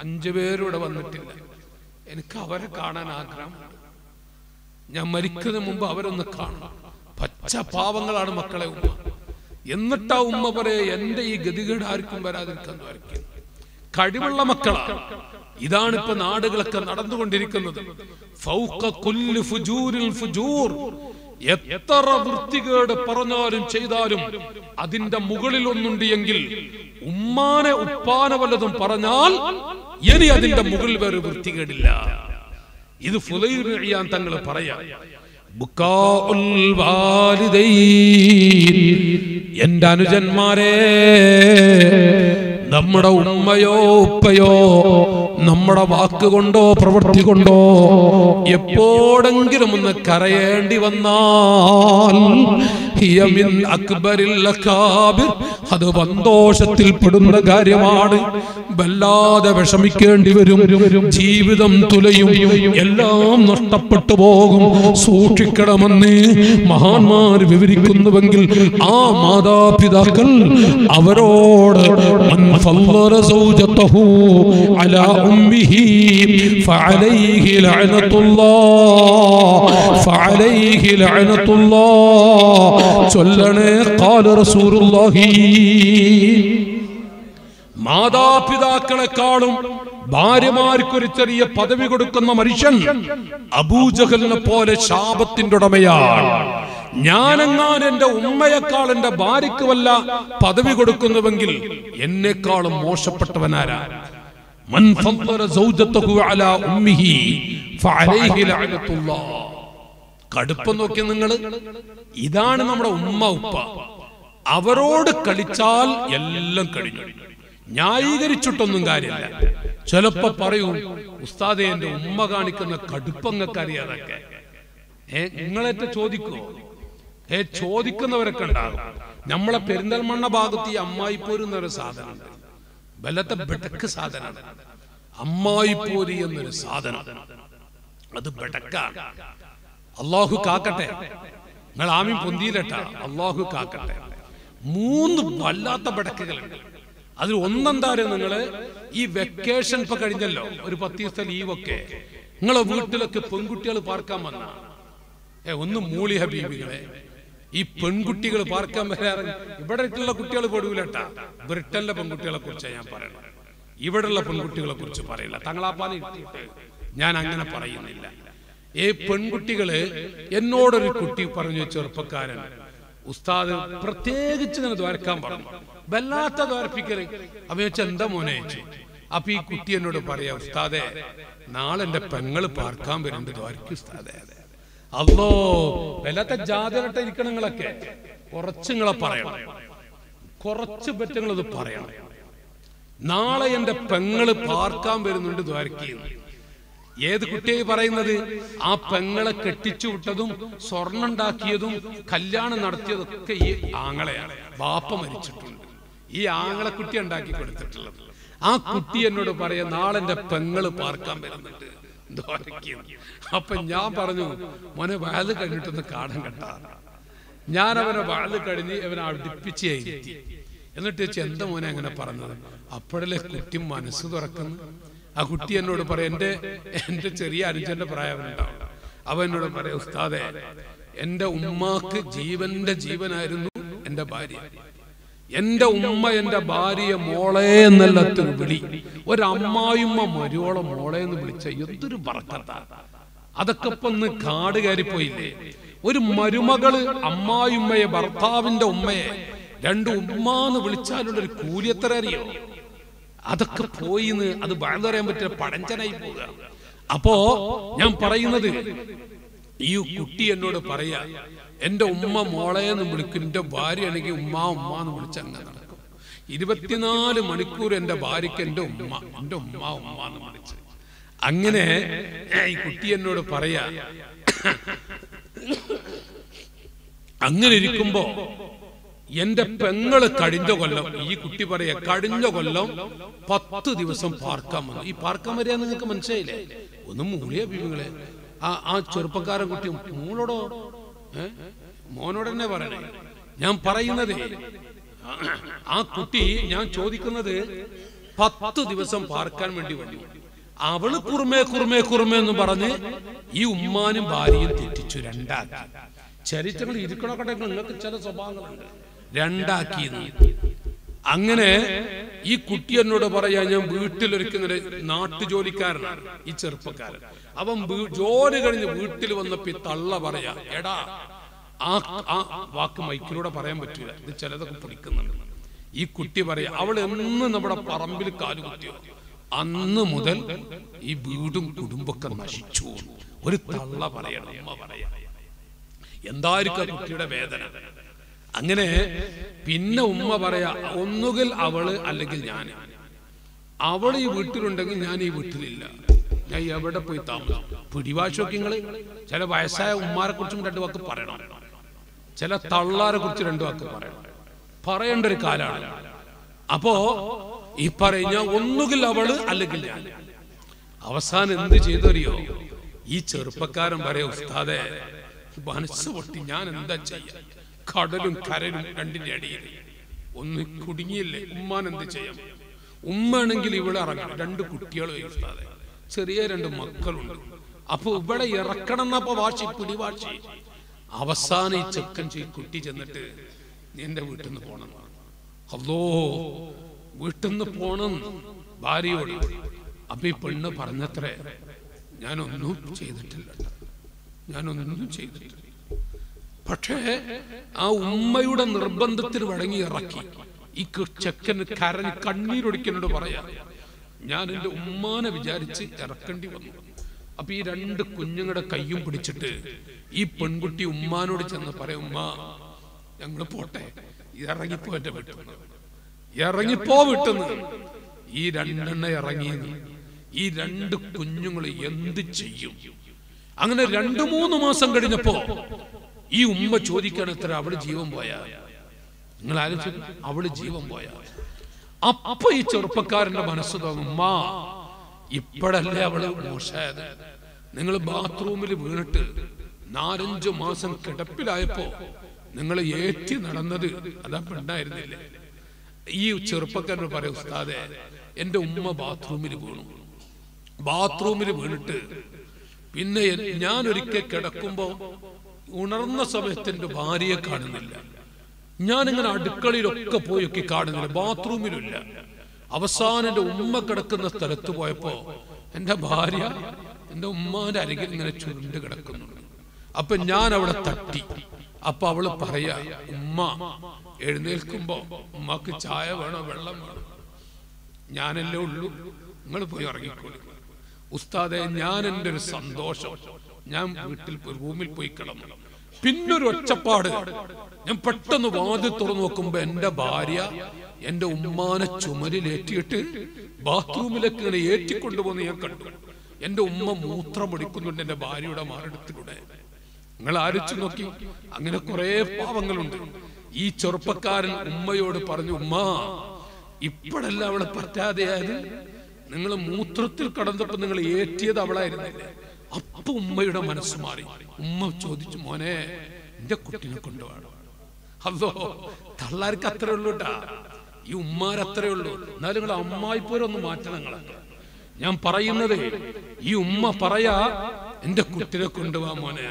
5 പേരും ഇവിടെ വന്നിട്ടില്ല. എനിക്ക് അവരെ കാണാൻ ആഗ്രഹമുണ്ട്. ഞാൻ മരിക്കുന്നതിന് മുമ്പ് അവരൊന്ന് കാണണം. പച്ച പാവങ്ങളാണ് മക്കളെ ഉമ്മ. എന്നിട്ടാ ഉമ്മ പറയെ, എന്റെ ഈ ഗതികേട് ആർക്കും വരാതിരിക്കാൻ വരയ്ക്കും. കഴിവുള്ള മക്കളാണ്. ഇതാണ് ഇപ്പൊ നാടുകളൊക്കെ നടന്നുകൊണ്ടിരിക്കുന്നത്. ഫൗഖ കുല്ലി ഫുജൂരിൽ ഫുജൂർ. എത്ര വൃത്തികേട് പറഞ്ഞാലും ചെയ്താലും അതിന്റെ മുകളിൽ ഒന്നുണ്ട് എങ്കിൽ, ഉമ്മാനെ ഉപ്പാനെ വല്ലതും പറഞ്ഞാൽ ഇനി അതിന്റെ മുകളിൽ വേറെ വൃത്തികേടില്ല. ഇത് ഫുദൈൽ ഇബ്നു ഇയാദ് തങ്ങൾ പറയാം. ബുക്കാഉൽ വാലിദൈൻ, എന്റെ അനുജന്മാരെ, നമ്മുടെ ഉമ്മയോ ഉപ്പയോ നമ്മുടെ വാക്കുകൊണ്ടോ പ്രവൃത്തി കൊണ്ടോ എപ്പോഴെങ്കിലും ഒന്ന് കരയേണ്ടി വന്നാൽ അത് സന്തോഷത്തിൽ പെടുന്ന കാര്യമാണ്. വല്ലാതെ വിഷമിക്കേണ്ടി വരും, ജീവിതം തുലയും, എല്ലാം നഷ്ടപ്പെട്ടു പോകും. സൂക്ഷിക്കണമെന്ന് മഹാന്മാർ വിവരിക്കുന്നുവെങ്കിൽ ആ മാതാപിതാക്കൾ അവരോട് ചൊല്ലണേ ഖാല റസൂലുള്ളാഹി. മാതാപിതാക്കളെക്കാളും ഭാര്യമാർക്കൊരു ചെറിയ പദവി കൊടുക്കുന്ന മനുഷ്യൻ അബൂജഹലിനെ പോലെ ശാപത്തിന്റെ ഉടമയാണ്. ഞാനെങ്ങാൻ എന്റെ ഉമ്മയെക്കാൾ എന്റെ ഭാര്യയ്ക്ക് വല്ല പദവി കൊടുക്കുന്നുവെങ്കിൽ എന്നെക്കാളും മോശപ്പെട്ടവനാരാ? മൻ ഫദ്ദല സൗജതഹു അലാ ഉമ്മിഹി ഫഅലൈഹി ലഅനത്തുല്ലാഹ്. കടുപ്പം നോക്കി നിങ്ങൾ. ഇതാണ് നമ്മുടെ ഉമ്മ ഉപ്പ. അവരോട് കളിച്ചാൽ എല്ലാം കഴിഞ്ഞു. ന്യായീകരിച്ചിട്ടൊന്നും കാര്യമില്ല. ചിലപ്പോ പറയൂ, ഉസ്താദേ എന്റെ ഉമ്മ കാണിക്കുന്ന കടുപ്പങ്ങൾക്ക് അറിയാതൊക്കെ. നിങ്ങളേറ്റ ചോദിക്കുമോ? ചോദിക്കുന്നവരൊക്കെ ഉണ്ടാകും. നമ്മളെ പെരിന്തൽമണ്ണ ഭാഗത്ത് ഈ അമ്മായിപ്പോര് എന്നൊരു സാധനമുണ്ട്. വല്ലത്തെ ബെടക്ക് സാധനമാണ് അമ്മായിപ്പോരി എന്നൊരു സാധനം. അത് ബെടക്കാണ്. അള്ളാഹു കാക്കട്ടെ. നിങ്ങൾ ആമീൻ പൊന്തിയിലട്ടാ. അള്ളാഹു കാക്കട്ടെ. 3 വല്ലാത്ത ബെടക്കുകളുണ്ട്. അതിൽ ഒന്നെന്താ നിങ്ങള് ഈ വെക്കേഷൻ ഇപ്പൊ കഴിഞ്ഞല്ലോ, ഒരു 10 ദിവസത്തെ ലീവൊക്കെ നിങ്ങളെ വീട്ടിലൊക്കെ പെൺകുട്ടികൾ പാർക്കാൻ വന്ന ഒന്ന് മൂളി ഹബീബികളെ. ഈ പെൺകുട്ടികൾ പാർക്കാൻ വരാറ് ഇവിടെ ഉള്ള കുട്ടികൾ പെടൂലട്ടാ. ബ്രിട്ടനിലെ പെൺകുട്ടികളെ കുറിച്ചാണ് ഞാൻ പറയണം. ഇവിടെയുള്ള പെൺകുട്ടികളെ കുറിച്ച് പറയില്ല. തങ്ങളാപ്പാനെ ഇട്ടിട്ട് ഞാൻ അങ്ങനെ പറയുന്നില്ല. ഈ പെൺകുട്ടികള് എന്നോടൊരു കുട്ടി പറഞ്ഞു, ചെറുപ്പക്കാരൻ, ഉസ്താദ് പ്രത്യേകിച്ച് ഇങ്ങനെ ദ്വാരക്കാൻ പറഞ്ഞു. വല്ലാത്ത ദ്വാരപ്പിക്കല്. അവ വെച്ച എന്താ മോനെ ചോദിച്ചു. അപ്പൊ ഈ കുട്ടി എന്നോട് പറയാ, ഉസ്താദെ നാളെ എന്റെ പെങ്ങള് പാർക്കാൻ വരുന്നുണ്ട്, ദ്വാരക്ക് ഉസ്താദെ. അല്ലോ വല്ലാത്ത ജാതരട്ട ഇരിക്കണം നിങ്ങളൊക്കെ, കുറച്ച് നിങ്ങളെ പറയണം, കുറച്ച് പറ്റങ്ങളത് പറയണം. നാളെ എന്റെ പെങ്ങള് പാർക്കാൻ വരുന്നുണ്ട് ദ്വാരക്ക്. ഏത് കുട്ടിയെ പറയുന്നത്? ആ പെങ്ങളെ കെട്ടിച്ചു വിട്ടതും സ്വർണ്ണം ഉണ്ടാക്കിയതും കല്യാണം നടത്തിയതൊക്കെ ഈ ആങ്ങളെയാണ്. ബാപ്പ മരിച്ചിട്ടുണ്ട്, ഈ ആങ്ങളെ കുട്ടി ഉണ്ടാക്കി കൊടുത്തിട്ടുള്ളത്. ആ കുട്ടി എന്നോട് പറയാ, നാളെ എന്റെ പെങ്ങള് പാർക്കാൻ വരുന്നുണ്ട് ദ്വാരക്ക്. അപ്പൊ ഞാൻ പറഞ്ഞു, മോനെ വയല് കഴിഞ്ഞിട്ടൊന്ന് കാണാൻ കെട്ടാ. ഞാൻ അവനെ വയല് കഴിഞ്ഞ് അവനെ അടുപ്പിച്ച് എഴുതി. എന്നിട്ട് വെച്ച് എന്താ മോനെ അങ്ങനെ പറഞ്ഞത്? അപ്പോഴല്ലേ കുട്ടി മനസ്സ് തുറക്കുന്നു. ആ കുട്ടി എന്നോട് പറയാം, എന്റെ ചെറിയ അനുജന്റെ പ്രായവനുണ്ടാവും. അവൻ എന്നോട് പറയാം, ഉസ്താദെ എന്റെ ഉമ്മാക്ക് ജീവന്റെ ജീവനായിരുന്നു എന്റെ ഭാര്യ. എന്റെ ഉമ്മ എന്റെ ഭാര്യയെ മോളെ എന്നെല്ലാത്തിനും വിളി. ഒരമ്മായിമ്മ മരുവോളം മോളെ എന്ന് വിളിച്ച എന്തൊരു ബർക്കത്താ. അതൊക്കെ ഇപ്പൊ ഒന്ന് കാട് കയറിപ്പോയില്ലേ? ഒരു മരുമകള് അമ്മായിമ്മയെ, ഭർത്താവിന്റെ ഉമ്മയെ രണ്ട് ഉമ്മാന്ന് വിളിച്ചാലുള്ളൊരു കൂലി എത്ര അറിയോ? അതൊക്കെ പോയിന്ന് അത് വളരെയാൻ പറ്റിയ പടഞ്ചനായി പോവുക. അപ്പോ ഞാൻ പറയുന്നത്, ഈ കുട്ടി എന്നോട് പറയാ, എന്റെ ഉമ്മ മോളെന്ന് വിളിക്കും, എന്റെ ഭാര്യ ആണെങ്കിൽ ഉമ്മ എന്ന് വിളിച്ചങ്ങനെ നടക്കും. 24 മണിക്കൂർ എന്റെ ഭാര്യക്ക് എന്റെ ഉമ്മ എന്ന് വിളിച്ച്. അങ്ങനെ ഈ കുട്ടി എന്നോട് പറയാ, അങ്ങനെ ഇരിക്കുമ്പോ എന്റെ പെങ്ങള് കഴിഞ്ഞ കൊല്ലം, ഈ കുട്ടി പറയാ, കഴിഞ്ഞ കൊല്ലം 10 ദിവസം പാർക്കാൻ വന്നു. ഈ പാർക്കാൻ വരിക നിങ്ങൾക്ക് മനസ്സിലായില്ലേ? ഒന്നും മൂളിയ ബീവികളെ. ആ ചെറുപ്പക്കാരൻ കുട്ടി മൂളോടോ മോനോട് തന്നെ പറയണേ. ഞാൻ പറയുന്നത്, ആ കുട്ടി, ഞാൻ ചോദിക്കുന്നത്, 10 ദിവസം പാർക്കാൻ വേണ്ടി വന്നു. അവള് കുറുമേ എന്ന് പറഞ്ഞ് ഈ ഉമ്മാനും ഭാര്യയും തെറ്റിച്ചു, രണ്ടാക്കി. ചരിത്രങ്ങൾ ഇരിക്കണോട്ടെ, നിങ്ങൾക്ക് ചില സ്വഭാവങ്ങളുണ്ട്, രണ്ടാക്കി. അങ്ങനെ ഈ കുട്ടി എന്നോട് പറയാ, ഞാൻ വീട്ടിലൊരുക്കുന്ന നാട്ടുജോലിക്കാരനാണ് ഈ ചെറുപ്പക്കാരൻ. അവൻ ജോലി കഴിഞ്ഞ് വീട്ടിൽ വന്നപ്പോ തള്ള പറയാ, എടാ ആ വാക്ക് മൈക്കിലൂടെ പറയാൻ പറ്റൂല, ഇത് ചിലതൊക്കെ പിടിക്കുന്നുണ്ട്. ഈ കുട്ടി പറയാ, അവൾ എന്ന് നമ്മുടെ പറമ്പിൽ കാലുകുത്തിയോ അന്ന് മുതൽ ഈ വീടും കുടുംബമൊക്കെ നശിച്ചു. ഒരു തള്ള പറയണം, അമ്മ പറയാ. എന്തായിരിക്കും കുട്ടിയുടെ വേദന? അങ്ങനെ പിന്നെ ഉമ്മ പറയാ, ഒന്നുകിൽ അവള് അല്ലെങ്കിൽ ഞാൻ. അവൾ ഈ വീട്ടിലുണ്ടെങ്കിൽ ഞാൻ ഈ വീട്ടിലില്ല, ഞാൻ എവിടെ പോയി താമസം? പിടിവാശമൊക്കെ നിങ്ങള് ചില വയസ്സായ ഉമ്മാരെ കുറിച്ചും 2 വാക്ക് പറയണം, ചില തള്ളാരെ കുറിച്ച് 2 വാക്ക് പറയണം. പറയേണ്ട ഒരു കാലാണ്. അപ്പോ ഈ പറഞ്ഞ ഒന്നുകിൽ അവള് അല്ലെങ്കിൽ ഞാൻ. അവസാനം എന്ത് ചെയ്തറിയോ? ഈ ചെറുപ്പക്കാരൻ പറയാ, ഉസ്താദെ മനസ്സ് പൊട്ടി, ഞാൻ എന്താ ചെയ്യാ? കടലും കരലും രണ്ടിന്റെ അടിയിൽ ഒന്ന് കുടുങ്ങിയില്ലേ? ഉമ്മാൻ എന്ത് ചെയ്യാം? ഉമ്മാണെങ്കിൽ ഇവിടെ ഇറങ്ങണം, 2 കുട്ടികളും ഉസ്താദെ, ചെറിയ 2 മക്കളുണ്ട്. അപ്പൊ ഇവിടെ ഇറക്കണം എന്നപ്പോ വാശി, പിടിവാശി. അവസാനം ഈ ചെക്കൻ കുട്ടി ചെന്നിട്ട്, നീ എന്റെ വീട്ടിൽ നിന്ന് പോണം. അല്ലോ വീട്ടിൽ നിന്ന് പോണം ഭാര്യയോട്. അപ്പൊ ഈ പെണ്ണ് പറഞ്ഞത്രേ, ഞാനൊന്നും ചെയ്തിട്ടില്ല. പക്ഷേ ആ ഉമ്മയുടെ നിർബന്ധത്തിന് വഴങ്ങി ഇറക്കി. ഈ ചെക്കന് കരഞ്ഞ് കണ്ണീരൊടിക്കുന്നോട് പറയാ, ഞാൻ എന്റെ ഉമ്മാനെ വിചാരിച്ച് ഇറക്കേണ്ടി വന്നു. അപ്പൊ ഈ 2 കുഞ്ഞുങ്ങളുടെ കയ്യും പിടിച്ചിട്ട് ഈ പെൺകുട്ടി ഉമ്മാനോട് ചെന്ന് പറയാം, ഉമ്മ ഞങ്ങള് പോട്ടെ, ഇറങ്ങിപ്പോ എന്റെ വീട്ടിൽ, ഇറങ്ങിപ്പോ വിട്ടുന്നു. ഈ 2 ഇറങ്ങിയെന്ന് ഈ 2 കുഞ്ഞുങ്ങൾ എന്ത് ചെയ്യും? അങ്ങനെ 2-3 മാസം കഴിഞ്ഞപ്പോ ഈ ഉമ്മ ചോദിക്കാൻ, എത്ര അവള് ജീവൻ പോയാ? നിങ്ങൾ ആലോചിച്ചു, അവള് ജീവൻ പോയാ? അപ്പൊ ഈ ചെറുപ്പക്കാരന്റെ മനസ്സ് തോന്നും, ഉമ്മ ഇപ്പോഴല്ലേ അവള് മോശമായത്? നിങ്ങൾ ബാത്റൂമിൽ വീണിട്ട് 4-5 മാസം കിടപ്പിലായപ്പോ നിങ്ങൾ ഏറ്റി നടന്നത് അതാ പെണ്ണായിരുന്നില്ലേ? ഈ ചെറുപ്പക്കാരൻ പറയും, ഉസ്താദെ എന്റെ ഉമ്മ ബാത്റൂമിൽ വീണിട്ട് പിന്നെ ഞാൻ ഒരിക്കൽ കിടക്കുമ്പോ ഉണർന്ന സമയത്ത് എന്റെ ഭാര്യയെ കാണുന്നില്ല. ഞാനിങ്ങനെ അടുക്കളയിലൊക്കെ പോയൊക്കെ കാണുന്നില്ല, ബാത്റൂമിലില്ല. അവസാനം എന്റെ ഉമ്മ കിടക്കുന്ന സ്ഥലത്ത് പോയപ്പോ എന്റെ ഭാര്യ എന്റെ ഉമ്മാന്റെ അരികിൽ ഇങ്ങനെ ചുരുണ്ട് കിടക്കുന്നുണ്ട്. അപ്പൊ ഞാൻ അവിടെ തട്ടി. അപ്പൊ അവള് പറയാ, ഉമ്മ എഴുന്നേൽക്കുമ്പോ ഉമ്മക്ക് ചായ വേണോ വെള്ളം വേണോ? ഞാനല്ലേ ഉള്ളൂ, നിങ്ങൾ പോയി ഇറങ്ങിക്കോളി. ഉസ്താദെ, ഞാൻ എൻ്റെ ഒരു സന്തോഷം, ഞാൻ വീട്ടിൽ റൂമിൽ പോയി കിടന്നു. പിന്നൊരു ഒച്ചപ്പാട്. ഞാൻ പെട്ടെന്ന് വാതിൽ തുറന്നു നോക്കുമ്പോ എന്റെ ഭാര്യ എന്റെ ഉമ്മാനെ ചുമലിലേറ്റിയിട്ട് ബാത്റൂമിലേക്ക് ഇങ്ങനെ ഏറ്റിക്കൊണ്ടുപോകുന്ന ഞാൻ കണ്ടു. എന്റെ ഉമ്മ മൂത്രം പിടിക്കുന്നുണ്ട് എന്റെ ഭാര്യയുടെ മാറെടുത്തിലൂടെ. നിങ്ങൾ ആലോചിച്ചു നോക്കി. അങ്ങനെ കുറെ പാവങ്ങളുണ്ട്. ഈ ചെറുപ്പക്കാരൻ ഉമ്മയോട് പറഞ്ഞു, ഉമ്മ ഇപ്പോഴല്ല അവളെ പറ്റാതെയായത്, നിങ്ങൾ മൂത്രത്തിൽ കടന്നപ്പോ നിങ്ങൾ ഏറ്റിയത് അവളായിരുന്നില്ലേ? അപ്പൊ ഉമ്മയുടെ മനസ്സ് മാറി. ഉമ്മ ചോദിച്ചു, മോനെ എന്റെ കുട്ടിനെ കൊണ്ടുപോകണം. അതോ തള്ളാർക്ക് അത്രേ ഉള്ളൂ കേട്ടാ, ഈ ഉമ്മാരത്രേ ഉള്ളൂ. എന്നാലും നിങ്ങൾ അമ്മായിപ്പോരൊന്ന് മാറ്റണം. നിങ്ങളൊക്കെ ഞാൻ പറയുന്നത്, ഈ ഉമ്മ പറയാ എന്റെ കുട്ടിനെ കൊണ്ടുപോവാ മോനെ.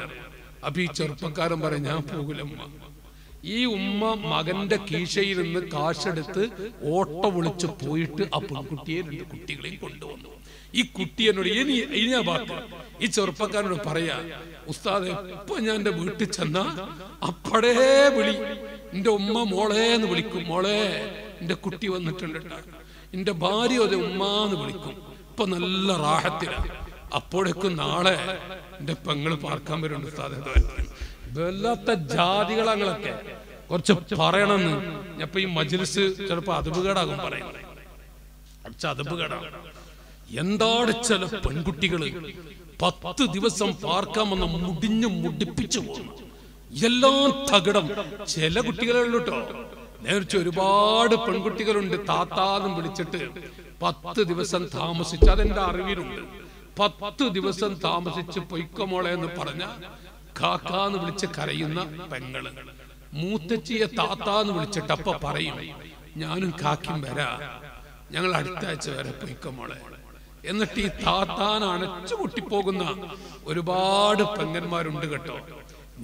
അപ്പൊ ഈ ചെറുപ്പക്കാരൻ പറയാം, ഞാൻ പോകില്ലമ്മ. ഈ ഉമ്മ മകന്റെ കീശയിൽ നിന്ന് കാശെടുത്ത് ഓട്ട വിളിച്ച് പോയിട്ട് ആ പെൺകുട്ടിയെ 2 കുട്ടികളെയും കൊണ്ടുവന്നു. ഈ കുട്ടി എന്നോട് ഇനിയാ ബാക്കി ഈ ചെറുപ്പക്കാരനോട് പറയാ, ഉസ്താദെ ഇപ്പൊ ഞാൻ എന്റെ വീട്ടിൽ ചെന്ന അപ്പടേ വിളി, എന്റെ ഉമ്മ മോളെ എന്ന് വിളിക്കും, മോളെ എന്റെ കുട്ടി വന്നിട്ടുണ്ട്. എന്റെ ഭാര്യ അതെ ഉമ്മാന്ന് വിളിക്കും. ഇപ്പൊ നല്ല റാഹത്തില. അപ്പോഴേക്കും നാളെ എന്റെ പെങ്ങള് പാർക്കാൻ വരുന്നുണ്ട് ഉസ്താദെ. വല്ലാത്ത ജാതികളങ്ങളൊക്കെ കുറച്ച് പറയണമെന്ന്. ഞാൻ ഈ മജ്ലിസ് ചിലപ്പോ അതുപകേടാകും പറയുന്നത്, അതുപകേടാകും. എന്താണ് ചില പെൺകുട്ടികള് 10 ദിവസം പാർക്കാമെന്ന് മുടിപ്പിച്ചു പോകുന്നു. എല്ലാം തകിടം. ചില കുട്ടികളെ ഉള്ളൂ കേട്ടോ. നേരിച്ച് ഒരുപാട് പെൺകുട്ടികളുണ്ട് താത്താന്നും വിളിച്ചിട്ട് 10 ദിവസം താമസിച്ച്, അതെന്റെ അറിവിലുണ്ട്. 10 ദിവസം താമസിച്ച് പൊയ്ക്കമോളെ എന്ന് പറഞ്ഞ കാക്കാന്ന് വിളിച്ച് കരയുന്ന പെങ്ങള് മൂത്തച്ചിയെ താത്താന്ന് വിളിച്ചിട്ട് അപ്പൊ പറയും, ഞാനും കാക്കും വരാ, ഞങ്ങൾ അടുത്ത ആഴ്ച വരെ പൊയ്ക്കമോളെ. എന്നിട്ട് ഈ താത്താൻ അണച്ചു പൊട്ടിപ്പോകുന്ന ഒരുപാട് പെങ്ങന്മാരുണ്ട് കേട്ടോ.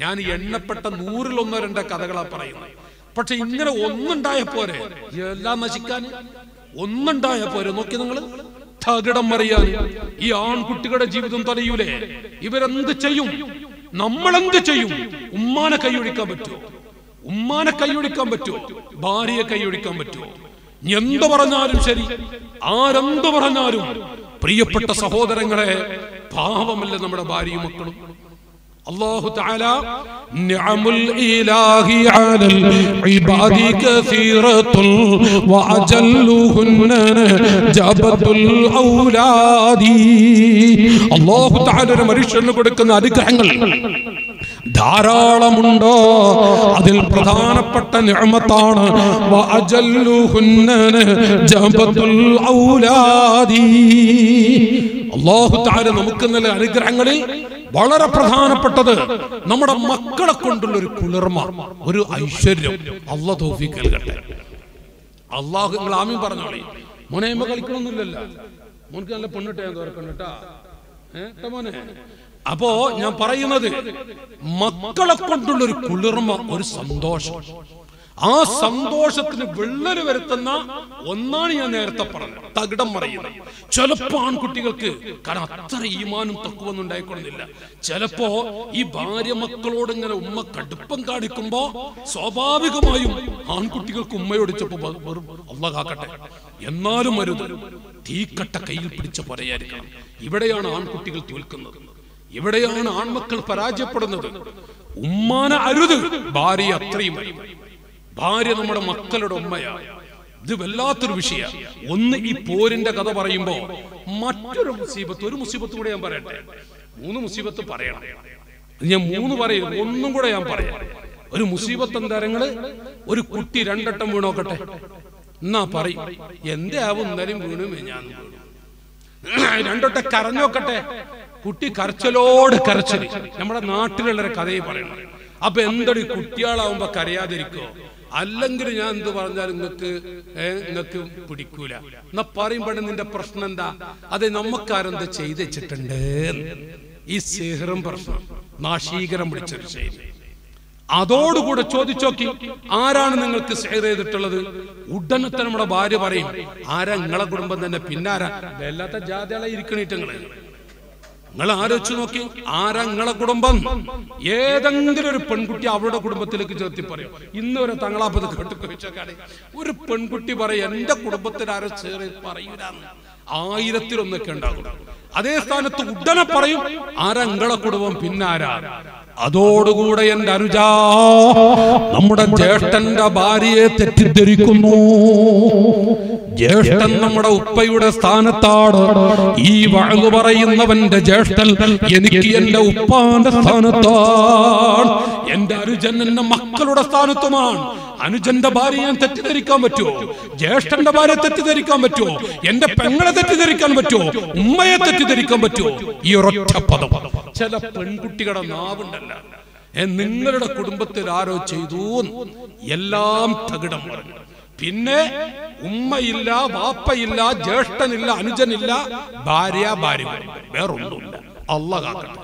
ഞാൻ എണ്ണപ്പെട്ട 100-ൽ 1-2 കഥകളാ പറയുന്നത്. പക്ഷെ ഇങ്ങനെ ഒന്നുണ്ടായ പോരെ, എല്ലാം നശിക്കാൻ ഒന്നുണ്ടായ പോരെ. നോക്കി നിങ്ങള്, തകിടം മറിയാൻ ഈ ആൺകുട്ടികളുടെ ജീവിതം തടയൂലേ? ഇവരെന്ത് ചെയ്യും? നമ്മളെന്ത് ചെയ്യും? ഉമ്മാനെ കൈയൊഴിക്കാൻ പറ്റുമോ? ഉമ്മാനെ കൈയൊഴിക്കാൻ പറ്റുമോ? ഭാര്യയെ കൈയൊഴിക്കാൻ പറ്റുമോ? എന്ത് പറഞ്ഞാലും ശരി, ആരെന്ത് പറഞ്ഞാലും പ്രിയപ്പെട്ട സഹോദരങ്ങളെ, പാവമല്ല നമ്മുടെ ഭാര്യയും മക്കളും. അല്ലാഹു തആല നിഅമുൽ ഇലാഹി അലൽ ഇബാദി കസീറത്തുൽ വഅജല്ലുഹുന്ന ജബതുൽ ഔലാദി. അല്ലാഹു തആല ഒരു മനുഷ്യന് കൊടുക്കുന്ന അനുഗ്രഹങ്ങൾ ധാരാളമുണ്ടോ? അതിൽ പ്രധാനപ്പെട്ട നിഅമത്താണ് വഅജല്ലുഹുന്ന ജബതുൽ ഔലാദി. അല്ലാഹു തആല നമുക്ക് നൽകിയ അനുഗ്രഹങ്ങളിൽ വളരെ പ്രധാനപ്പെട്ടത് നമ്മുടെ മക്കളെ കൊണ്ടുള്ള ഒരു കുളിർമ, ഒരു ഐശ്വര്യം. അല്ലാഹു തൗഫീഖ് നൽകട്ടെ. അല്ലാഹു, നിങ്ങൾ ആമീൻ പറഞ്ഞോളി. മോനെമ്മ കളിക്കണമെന്നില്ലല്ലോ, മോനക്ക് നല്ല പെണ്ണിട്ട് ഞാൻ തുറക്കണം കേട്ടാ മോനെ. അപ്പോ ഞാൻ പറയുന്നത്, മക്കളെ കൊണ്ടുള്ള ഒരു കുളിർമ, ഒരു സന്തോഷം. ആ സന്തോഷത്തിന് വിള്ളല് വരുത്തുന്ന ഒന്നാണ് ഞാൻ നേരത്തെ പറഞ്ഞത്, തകിടം മറിയുന്നത്. ചിലപ്പോ ആൺകുട്ടികൾക്ക്, കാരണം അത്ര ഈമാനും തക്കുവൊന്നും ഉണ്ടായിക്കൊള്ളുന്നില്ല, ചിലപ്പോ ഈ ഭാര്യ മക്കളോട് ഇങ്ങനെ ഉമ്മ കടുപ്പം കാണിക്കുമ്പോ സ്വാഭാവികമായും ആൺകുട്ടികൾക്ക് ഉമ്മയോട് അല്ലാഹു കാക്കട്ടെ, എന്നാലും അരുത്, തീക്കട്ട കയ്യിൽ പിടിച്ച പോലെയായിരിക്കണം. ഇവിടെയാണ് ആൺകുട്ടികൾ തോൽക്കുന്നത്, ഇവിടെയാണ് ആൺമക്കൾ പരാജയപ്പെടുന്നത്. ഉമ്മാനെ അരുത്, ഭാര്യ അത്രയും അരുത്. ഭാര്യ നമ്മുടെ മക്കളുടെ ഉമ്മയാണ്. ഇത് വല്ലാത്തൊരു വിഷയമാണ്. ഒന്ന്, ഈ പോരിന്റെ കഥ പറയുമ്പോ മറ്റൊരു മുസീബത്ത്, ഒരു മുസീബത്ത് കൂടെ ഞാൻ പറയട്ടെ. 3 മുസീബത്ത് പറയണം. ഞാൻ 3 പറയും, ഒന്നും കൂടെ ഞാൻ പറയാം. ഒരു മുസീബത്ത് എന്താരങ്ങള്, ഒരു കുട്ടി 2 വട്ടം വീണോക്കട്ടെ, എന്നാ പറയും എന്റെ ആവും ഇന്നലെയും വീണു, ഞാൻ 2 വട്ടം കരഞ്ഞോക്കട്ടെ, കുട്ടി കരച്ചലോട് കരച്ചല്. നമ്മുടെ നാട്ടിലുള്ളൊരു കഥയെ പറയണം. അപ്പൊ എന്തടി കുട്ടികളാവുമ്പോ കരയാതിരിക്കോ? അല്ലെങ്കിൽ ഞാൻ എന്ത് പറഞ്ഞാലും നിങ്ങൾക്ക് പിടിക്കൂല എന്നാ പറയുമ്പോഴേ നിന്റെ പ്രശ്നം എന്താ? അതെ, നമുക്കാരെന്ത് ചെയ്ത് വെച്ചിട്ടുണ്ട്? ഈ സിഹ്റും പ്രശ്നം, നാശീകരം പിടിച്ചൊരു ശൈലി. അതോടുകൂടെ ചോദിച്ചോക്കി, ആരാണ് നിങ്ങൾക്ക് സിഹ്ർ ചെയ്തിട്ടുള്ളത്? ഉടനെ തന്നെ നമ്മുടെ ഭാര്യ പറയും, ആരാ? നിങ്ങളെ കുടുംബം തന്നെ. പിന്നാരാ? വല്ലാത്ത ജാതികളെ ഇരിക്കണിട്ടങ്ങള്. നിങ്ങൾ ആലോചിച്ച് നോക്കി, ആരാ നിങ്ങളെ കുടുംബം? ഏതെങ്കിലും ഒരു പെൺകുട്ടി അവളുടെ കുടുംബത്തിലേക്ക് ചേർത്തി പറയും. ഇന്ന് വരെ തങ്ങളാപ്പത് കേട്ടുകൊഴിച്ചൊക്കെ ഒരു പെൺകുട്ടി പറയും എന്റെ കുടുംബത്തിൽ ആരോ ചേറി പറയൂരാന്ന്. 1000-1 ഉണ്ടാകും. അതേ സ്ഥാനത്ത് ഉടനെ പറയും ആരാ നിങ്ങളെ കുടുംബം, പിന്നാരാ? അതോടുകൂടെ എന്റെ അനുജ നമ്മുടെ ജ്യേഷ്ഠന്റെ ഭാര്യയെ തെറ്റിദ്ധരിക്കുന്നു. ജ്യേഷ്ഠൻ നമ്മുടെ ഉപ്പയുടെ സ്ഥാനത്താണ്. ഈ വഅ്ള് പറയുന്നവന്റെ ജ്യേഷ്ഠൻ എനിക്ക് എന്റെ ഉപ്പാന്റെ സ്ഥാനത്താണ്. എന്റെ അനുജൻ എന്റെ മക്കളുടെ സ്ഥാനത്തുമാണ്. അനുജന്റെ ഭാര്യയെ തെറ്റിദ്ധരിക്കാൻ പറ്റുമോ? ജ്യേഷ്ഠന്റെ ഭാര്യയെ തെറ്റിദ്ധരിക്കാൻ പറ്റുമോ? എന്റെ പെങ്ങളെ തെറ്റിദ്ധരിക്കാൻ പറ്റുമോ? ഉമ്മയെ തെറ്റിദ്ധരിക്കാൻ പറ്റുമോ? ഈ ഒരൊറ്റ പദം. ചില പെൺകുട്ടികളുടെ നാവുണ്ടല്ല, നിങ്ങളുടെ കുടുംബത്തിൽ ആരോ ചെയ്തു എല്ലാം തകിടം പറഞ്ഞു. പിന്നെ ഉമ്മയില്ല, വാപ്പയില്ല, ജ്യേഷ്ഠനില്ല, അനുജനില്ല, ഭാര്യ വേറൊന്നുമില്ല. അല്ലാഹ് കാക്കട്ടെ.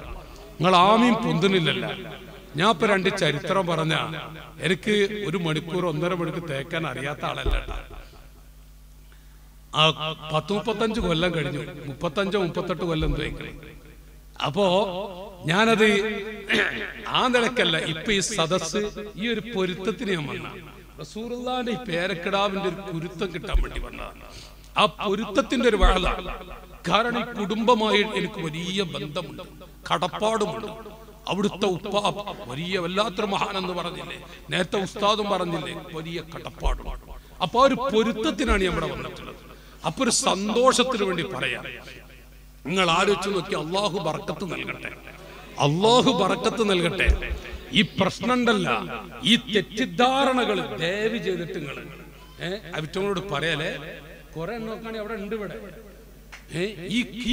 നിങ്ങൾ ആമീൻ പൊന്തുന്നില്ലല്ല. ഞാൻ ഇപ്പൊ 2 ചരിത്രം പറഞ്ഞ എനിക്ക് 1 മണിക്കൂർ 1.5 മണിക്കൂർ തേക്കാൻ അറിയാത്ത ആളല്ല. 10-35 കൊല്ലം കഴിഞ്ഞു, 35-38 കൊല്ലം തേക്കണം. അപ്പോ ഞാനത് ആ നിലക്കല്ല. ഇപ്പൊ ഈ സദസ് ഈ ഒരു പൊരുത്തത്തിന് ഞാൻ വന്ന റസൂലുള്ളാഹിന്റെ ഈ പേരക്കിടാവിന്റെ ഒരു പൊരുത്തം കിട്ടാൻ വേണ്ടി വന്നതാണ്. ആ പൊരുത്തത്തിന്റെ ഒരു വഅ്ളാണ്. കാരണം ഈ കുടുംബമായി എനിക്ക് വലിയ ബന്ധമുണ്ട്, കടപ്പാടുമുണ്ട്. അവിടുത്തെ ഉപ്പ വലിയ വല്ലാത്തൊരു മഹാനെന്ന് പറഞ്ഞില്ലേ, നേരത്തെ ഉസ്താദും പറഞ്ഞില്ലേ, വലിയ കടപ്പാടുമാണ്. അപ്പൊ ആ ഒരു പൊരുത്തത്തിനാണ് ഇവിടെ വന്നിട്ടുള്ളത്. അപ്പൊ ഒരു സന്തോഷത്തിന് വേണ്ടി പറയാം. നിങ്ങൾ ആലോചിച്ച് നോക്കി, അള്ളാഹു ബർക്കത്ത് നൽകട്ടെ, അള്ളാഹു ബർക്കത്ത് നൽകട്ടെ. ഈ പ്രശ്നമുണ്ടല്ല, ഈ തെറ്റിദ്ധാരണകൾ ദയവ് ചെയ്തിട്ട് നിങ്ങൾ അവറ്റങ്ങളോട് പറയലേ. കുറെ നോക്കാണെ അവിടെ ഉണ്ട്. ഇവിടെ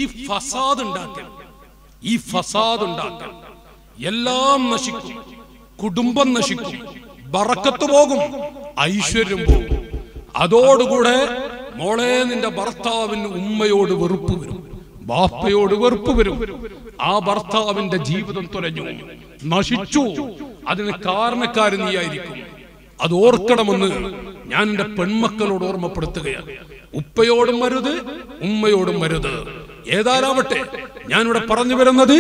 ഈ ഫസാദ് ഉണ്ടാക്കൽ, ഈ ഫസാദ് ഉണ്ടാക്കൽ എല്ലാം നശിക്കും. കുടുംബം നശിക്കും, ബറക്കത്ത് പോകും, ഐശ്വര്യം പോകും. അതോടുകൂടെ മോളെ നിന്റെ ഭർത്താവിന് ഉമ്മയോട് വെറുപ്പ് വരും, ബാപ്പയോട് വെറുപ്പ് വരും. ആ ഭർത്താവിന്റെ ജീവിതം തുലഞ്ഞു, നശിച്ചു. അതിന് കാരണക്കാര് നീയായിരിക്കും. അത് ഓർക്കണമെന്ന് ഞാൻ എന്റെ പെൺമക്കളോട് ഓർമ്മപ്പെടുത്തുകയാണ്. ഉപ്പയോടും വരുത്, ഉമ്മയോടും വരുത്. ഏതായാലാവട്ടെ, ഞാനിവിടെ പറഞ്ഞു വരുന്നത്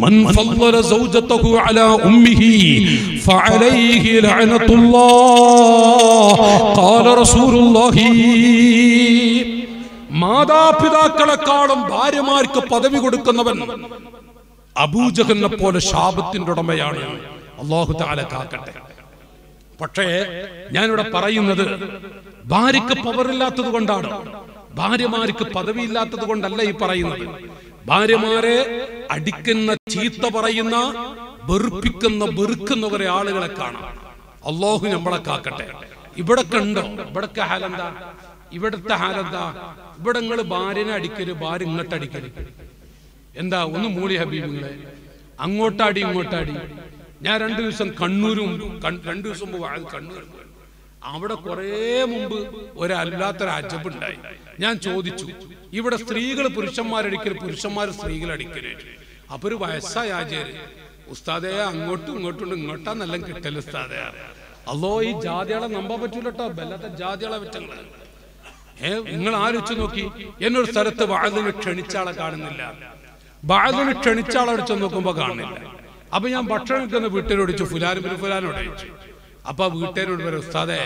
മൻ ഫളല സൗജതഹു അലാ ഉമ്മിഹി ഫഅലൈഹി ലഅനത്തുല്ലാഹ് ഖാല റസൂലുള്ളാഹി. മാതാപിതാക്കളെക്കാളും ഭാര്യമാർക്ക് പദവി കൊടുക്കുന്നവൻ അബൂജഹലിനെ പോലെ ശാപത്തിന്റെ ഉടമയാണ്. അല്ലാഹു തആല കാക്കട്ടെ. പക്ഷേ ഞാനിവിടെ പറയുന്നത് ഭാര്യക്ക് പവറില്ലാത്തത് കൊണ്ടാണ്, ഭാര്യമാർക്ക് പദവി ഇല്ലാത്തത് കൊണ്ടല്ല ഈ പറയുന്നത്. ഭാര്യമാരെ അടിക്കുന്ന, ചീത്ത പറയുന്ന, വെറുപ്പിക്കുന്ന, വെറുക്കുന്ന കുറെ ആളുകളെ കാണാം. അല്ലാഹു നമ്മളെ കാക്കട്ടെ. ഇവിടെ കണ്ടോ? ഇവിടൊക്കെ ഹാലെന്താ? ഇവിടുത്തെ ഹാലെന്താ? ഇവിടെ നിങ്ങൾ ഭാര്യനെ അടിക്കരുത്, ഭാര്യ ഇങ്ങോട്ട് അടിക്കരുത്. എന്താ? ഒന്ന് മൂളി ഹബീബിങ്ങളെ, അങ്ങോട്ടാടി ഇങ്ങോട്ടാടി. ഞാൻ 2 ദിവസം കണ്ണൂരും 2 ദിവസം മുമ്പ് കണ്ണൂർ, അവിടെ കുറെ മുമ്പ് ഒരല്ലാത്തൊരു അജബുണ്ടായി. ഞാൻ ചോദിച്ചു, ഇവിടെ സ്ത്രീകൾ പുരുഷന്മാരടിക്കരുത്, പുരുഷന്മാർ സ്ത്രീകൾ അടിക്കരുത്. അപ്പൊ ഒരു വയസ്സായ ആചാര്യ, ഉസ്താദേ അങ്ങോട്ടും ഇങ്ങോട്ടും ഇങ്ങോട്ടാന്നെല്ലാം കിട്ടല് ഉസ്താദേ. അല്ലോ ഈ ജാതികളെ നമ്പാൻ പറ്റൂലട്ടോ, വല്ലാത്ത ജാതികളെ പറ്റങ്ങള്. നിങ്ങൾ ആലോചിച്ച് നോക്കി, എന്നൊരു സ്ഥലത്ത് വഅദിന് ക്ഷണിച്ചാളെ കാണുന്നില്ല, വഅദിന് ക്ഷണിച്ചാളെ ചെന്ന് നോക്കുമ്പോ കാണുന്നില്ല. അപ്പൊ ഞാൻ ഭക്ഷണം കഴിക്കുന്ന വീട്ടുകാരോട് ചോദിച്ചു, ഫുലാനോട് ചോദിച്ചു. അപ്പൊ വീട്ടുകാരോട് പറയും, ഉസ്താദേ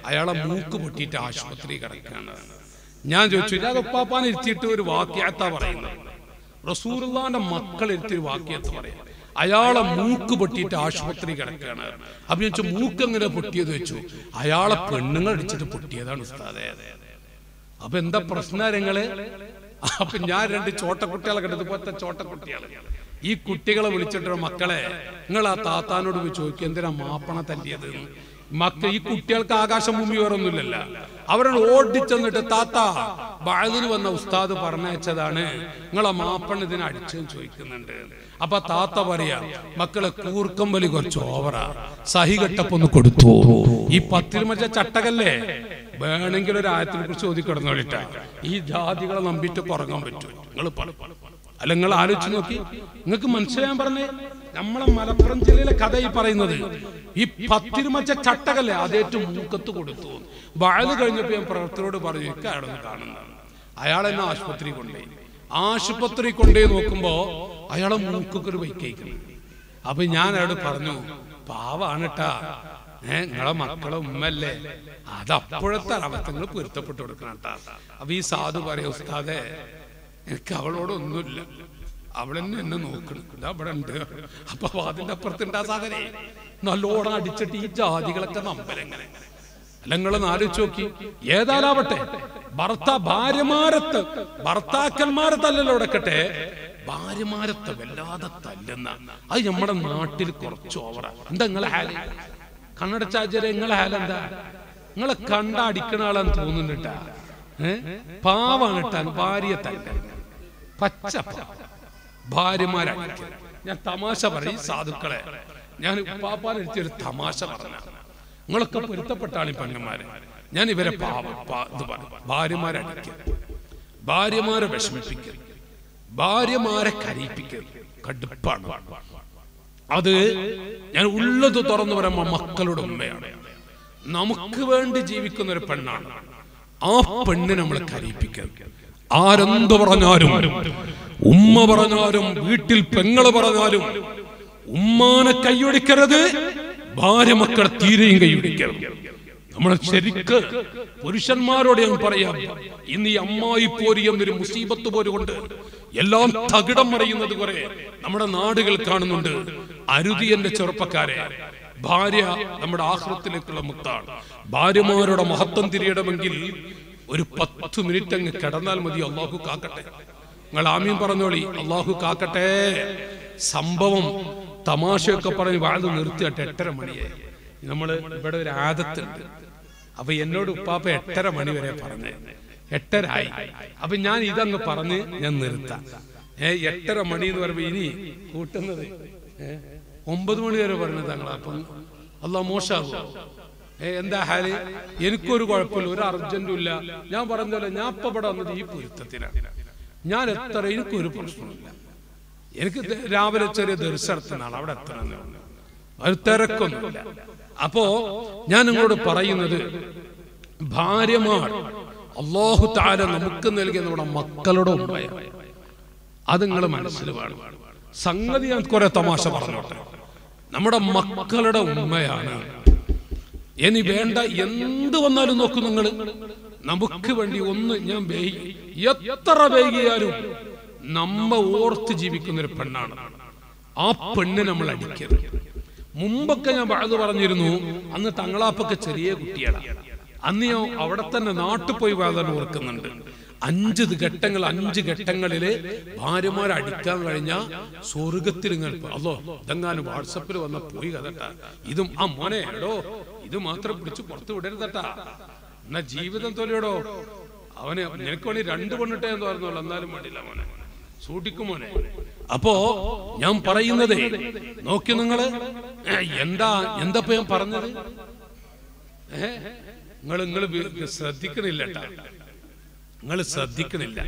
അയാളെ മൂക്ക് പൊട്ടിയിട്ട് ആശുപത്രി കിടക്കുകയാണ്. ഞാൻ ചോദിച്ചു, അത് ഉപ്പാപ്പാനെ ഇരുത്തിയിട്ട് ഒരു വാക്യത്താ പറയുന്നത്. റസൂലുള്ളാഹിന്റെ മക്കൾ ഇരുത്തിയൊരു വാക്യത്ത് പറയാം, അയാളെ മൂക്ക് പൊട്ടിയിട്ട് ആശുപത്രി കിടക്കുകയാണ്. അപ്പൊ ഞാൻ ചോദിച്ചു, മൂക്ക് എങ്ങനെ പൊട്ടിയത് വെച്ചു? അയാളെ പെണ്ണുങ്ങൾ അടിച്ചിട്ട് പൊട്ടിയതാണ് ഉസ്താദേ. അപ്പൊ എന്താ പ്രശ്നങ്ങള്? അപ്പൊ ഞാൻ 2 ചോട്ടക്കുട്ടികളെ കണ്ടത്, പോലത്തെ ചോട്ടക്കുട്ടികള്. ഈ കുട്ടികളെ വിളിച്ചിട്ട്, മക്കളെ നിങ്ങൾ ആ താത്താനോട് പോയി ചോദിക്കുക, എന്തിനാ മാപ്പണ തല്ലിയത്? ഈ കുട്ടികൾക്ക് ആകാശം ഭൂമി വേറൊന്നുമില്ലല്ല. അവരോട് ഓടിച്ചെന്നിട്ട്, താത്ത വഅദിന് വന്ന ഉസ്താദ് പറഞ്ഞയച്ചതാണ്, നിങ്ങളെ മാപ്പണ ഇതിനെ അടിച്ചെന്ന് ചോദിക്കുന്നുണ്ട്. അപ്പൊ താത്ത പറയാ, മക്കളെ കൂർക്കം വലി കുറച്ച് ഓവറാ, സഹി കെട്ടപ്പൊന്ന് കൊടുത്തു. ഈ 10 മറ്റ ചട്ടകല്ലേ, വേണമെങ്കിൽ ഒരു ആയത്തിനെ കുറിച്ച് ചോദിക്കിടന്നോളിട്ടാ. ഈ ജാതികളെ നമ്പിട്ട് കുറങ്ങാൻ പറ്റൂ? നിങ്ങൾ അല്ല, നിങ്ങൾ ആലോചിച്ച് നോക്കി, നിങ്ങൾക്ക് മനസ്സിലാൻ പറഞ്ഞേ. നമ്മളെ മലപ്പുറം ജില്ലയിലെ കഥ ഈ പറയുന്നത്. ഈ 10 മറ്റ ചട്ടകല്ലേ, അതേറ്റവും മൂക്കത്ത് കൊടുത്തു. വഅദ് കഴിഞ്ഞപ്പോ ഞാൻ പ്രവർത്തകരോട് പറഞ്ഞു, എനിക്ക് അയാളൊന്ന് കാണുന്നതാണ്. അയാളെന്നെ ആശുപത്രി കൊണ്ടുപോയി നോക്കുമ്പോ അയാളെ മൂക്കൊക്കെ ഒരു വൈക്കഴിക്കണം. അപ്പൊ ഞാൻ അയാളോട് പറഞ്ഞു, പാവാണ് ട്ടാ, നിങ്ങളെ മക്കളെ ഉമ്മല്ലേ, അത് അപ്പോഴത്തെ അബദ്ധങ്ങൾ പൊരുത്തപ്പെട്ടു കൊടുക്കണം ട്ടാ. അപ്പൊ ഈ സാധു പറയാ, ഉസ്താദേ എനിക്ക് അവളോടൊന്നുമില്ല, അവളെന്നെ എന്നെ നോക്കണം, ഇതാ അവിടെ ഉണ്ട്. അപ്പൊ അതിന്റെ അപ്പുറത്തുണ്ടാ സാധനെ നല്ലോണം അടിച്ചിട്ട് ഈ ജാതികളൊക്കെ നമ്പലെങ്ങനെ അല്ല. നിങ്ങളൊന്ന് ആലോചിച്ച് നോക്കി. ഏതാലാവട്ടെ ഭർത്താക്കന്മാരെ തല്ലല്ലോ എടുക്കട്ടെ, ഭാര്യമാരത്തെ വല്ലാതെ തല്ലുന്ന അത് നമ്മുടെ നാട്ടിൽ കുറച്ച് ഓവറാ. എന്താ നിങ്ങളെ ഹാല്? കണ്ണടച്ചാചാര്യ നിങ്ങളെ ഹാലെന്താ? നിങ്ങളെ കണ്ട അടിക്കണ ആളാന്ന് തോന്നുന്നുട്ടാ. പാവാണ് ഇട്ടാൻ ഭാര്യയെ തല്ല, പച്ച ഭാര്യമാരടിക്ക. ഞാൻ തമാശ പറയും സാധുക്കളെ, ഞാൻ ഉപ്പാപ്പാനെടുത്തൊരു തമാശ പറഞ്ഞ, നിങ്ങളൊക്കെ പൊരുത്തപ്പെട്ടാണ് ഈ പെണ്ണന്മാരെ. ഞാൻ ഇവരെ ഇത് പറയും, ഭാര്യമാരടിക്ക, ഭാര്യമാരെ വിഷമിപ്പിക്കുക, ഭാര്യമാരെ കരയിപ്പിക്കുക, കടുപ്പാണ് അത്. ഞാൻ ഉള്ളത് തുറന്നു പറയുമ്പോ മക്കളുടെ ഉമ്മയാണ്, നമുക്ക് വേണ്ടി ജീവിക്കുന്ന ഒരു പെണ്ണാണ്. ആ പെണ്ണിനെ നമ്മൾ കരയിപ്പിക്കുക. ആരെന്ത് പറഞ്ഞാലും, ഉമ്മ പറഞ്ഞാലും, വീട്ടിൽ പെങ്ങള് പറഞ്ഞാലും ഉമ്മാനെ കൈയൊടിക്കരുത്, ഭാര്യ മക്കളെ തീരെയും കൈയൊടിക്കരുത്. നമ്മളെ ശരിക്ക് പുരുഷന്മാരോട് ഞാൻ പറയാം, ഇന്ന് ഈ അമ്മായി പോരി എന്നൊരു മുസീബത്ത് പോര് കൊണ്ട് എല്ലാം തകിടം മറിയുന്നത് കുറെ നമ്മുടെ നാടുകൾ കാണുന്നുണ്ട്. അരുതി എന്റെ ചെറുപ്പക്കാരെ, ഭാര്യ നമ്മുടെ ആഖിറത്തിലേക്കുള്ള മുത്താണ്. ഭാര്യമാരുടെ മഹത്വം തിരിയണമെങ്കിൽ ഒരു 10 മിനിറ്റ് അങ്ങ് കിടന്നാൽ മതി. അള്ളാഹു കാക്കട്ടെ. നിങ്ങൾ ആമീൻ പറഞ്ഞോളി, അള്ളാഹു കാക്കട്ടെ. സംഭവം തമാശയൊക്കെ പറഞ്ഞ് വാഴ്ന്നു നിർത്തിയിട്ട് 8:30 മണിയായി. നമ്മള് ഇവിടെ ഒരു ആദത്തുണ്ട്. അപ്പൊ എന്നോട് ഉപ്പാപ്പ 8:30 മണി വരെ പറഞ്ഞ് 8:30 ആയി. അപ്പൊ ഞാൻ ഇതങ്ങ് പറഞ്ഞ് ഞാൻ നിർത്താം. 8:30 മണി എന്ന് പറയുമ്പോ ഇനി കൂട്ടുന്നത് 9 മണി വരെ പറഞ്ഞത് താങ്കൾ. അപ്പം അള്ളാഹ് മോശമാകുമോ? എന്താ ഹാല്? എനിക്കൊരു കുഴപ്പമില്ല, ഒരു അർജന്റും ഇല്ല. ഞാൻ പറഞ്ഞല്ലോ, ഞാൻ ഇപ്പൊ ഇവിടെ വന്നത് ഈ പൊരുത്തത്തിനാണ്. ഞാൻ എനിക്കൊരു പ്രശ്നമില്ല. എനിക്ക് രാവിലെ ചെറിയ ദർശനത്തിനാണ് അവിടെ എത്തണമെന്ന് പറഞ്ഞു, ഒരു തിരക്കൊന്നുമില്ല. അപ്പോ ഞാൻ നിങ്ങളോട് പറയുന്നത്, ഭാര്യമാർ അല്ലാഹു തആല നമുക്ക് നൽകിയ നമ്മുടെ മക്കളുടെ ഉമ്മയാണ്. അത് നിങ്ങൾ മനസ്സിൽ വേണം. സംഗതി ഞാൻ കുറെ തമാശ പറഞ്ഞോട്ടെ, നമ്മുടെ മക്കളുടെ ഉമ്മയാണ്. ഇനി വേണ്ട എന്ത് വന്നാലും നോക്കൂ നിങ്ങൾ, നമുക്ക് വേണ്ടി ഒന്ന് ഞാൻ എത്ര വൈകിയാലും നമ്മ ഓർത്ത് ജീവിക്കുന്ന ഒരു പെണ്ണാണ്. ആ പെണ്ണ് നമ്മൾ അടിക്കരുത്. മുമ്പൊക്കെ ഞാൻ പറഞ്ഞിരുന്നു, അന്ന് തങ്ങളാപ്പൊക്കെ ചെറിയ കുട്ടിയാണ്. അന്ന് ഞാൻ അവിടെ തന്നെ നാട്ടിൽ പോയി വേദന ഓർക്കുന്നുണ്ട്. 5 ഘട്ടങ്ങളില് ഭാര്യമാരെ അടിക്കാൻ കഴിഞ്ഞ സ്വർഗത്തിൽ അല്ലോ ഇതെങ്ങാനും വാട്സപ്പിൽ വന്ന പോയി കഥട്ടാ. ഇതും ആ മോനെ എടോ ഇത് മാത്രം പിടിച്ച് പുറത്ത് വിടരുതട്ടാ, എന്നാ ജീവിതം തൊലയോടോ. അവന് നിനക്ക് വേണ്ടി 2 പെണ്ണിട്ടേ എന്ന് പറഞ്ഞോളൂ, എന്നാലും വേണ്ടില്ല മോനെ, സൂട്ടിക്കും മോനെ. അപ്പോ ഞാൻ പറയുന്നത് നോക്കി നിങ്ങള്, എന്താ ഞാൻ പറഞ്ഞത്? നിങ്ങൾ ശ്രദ്ധിക്കണില്ല കേട്ടാ, നിങ്ങൾ ശ്രദ്ധിക്കണില്ല.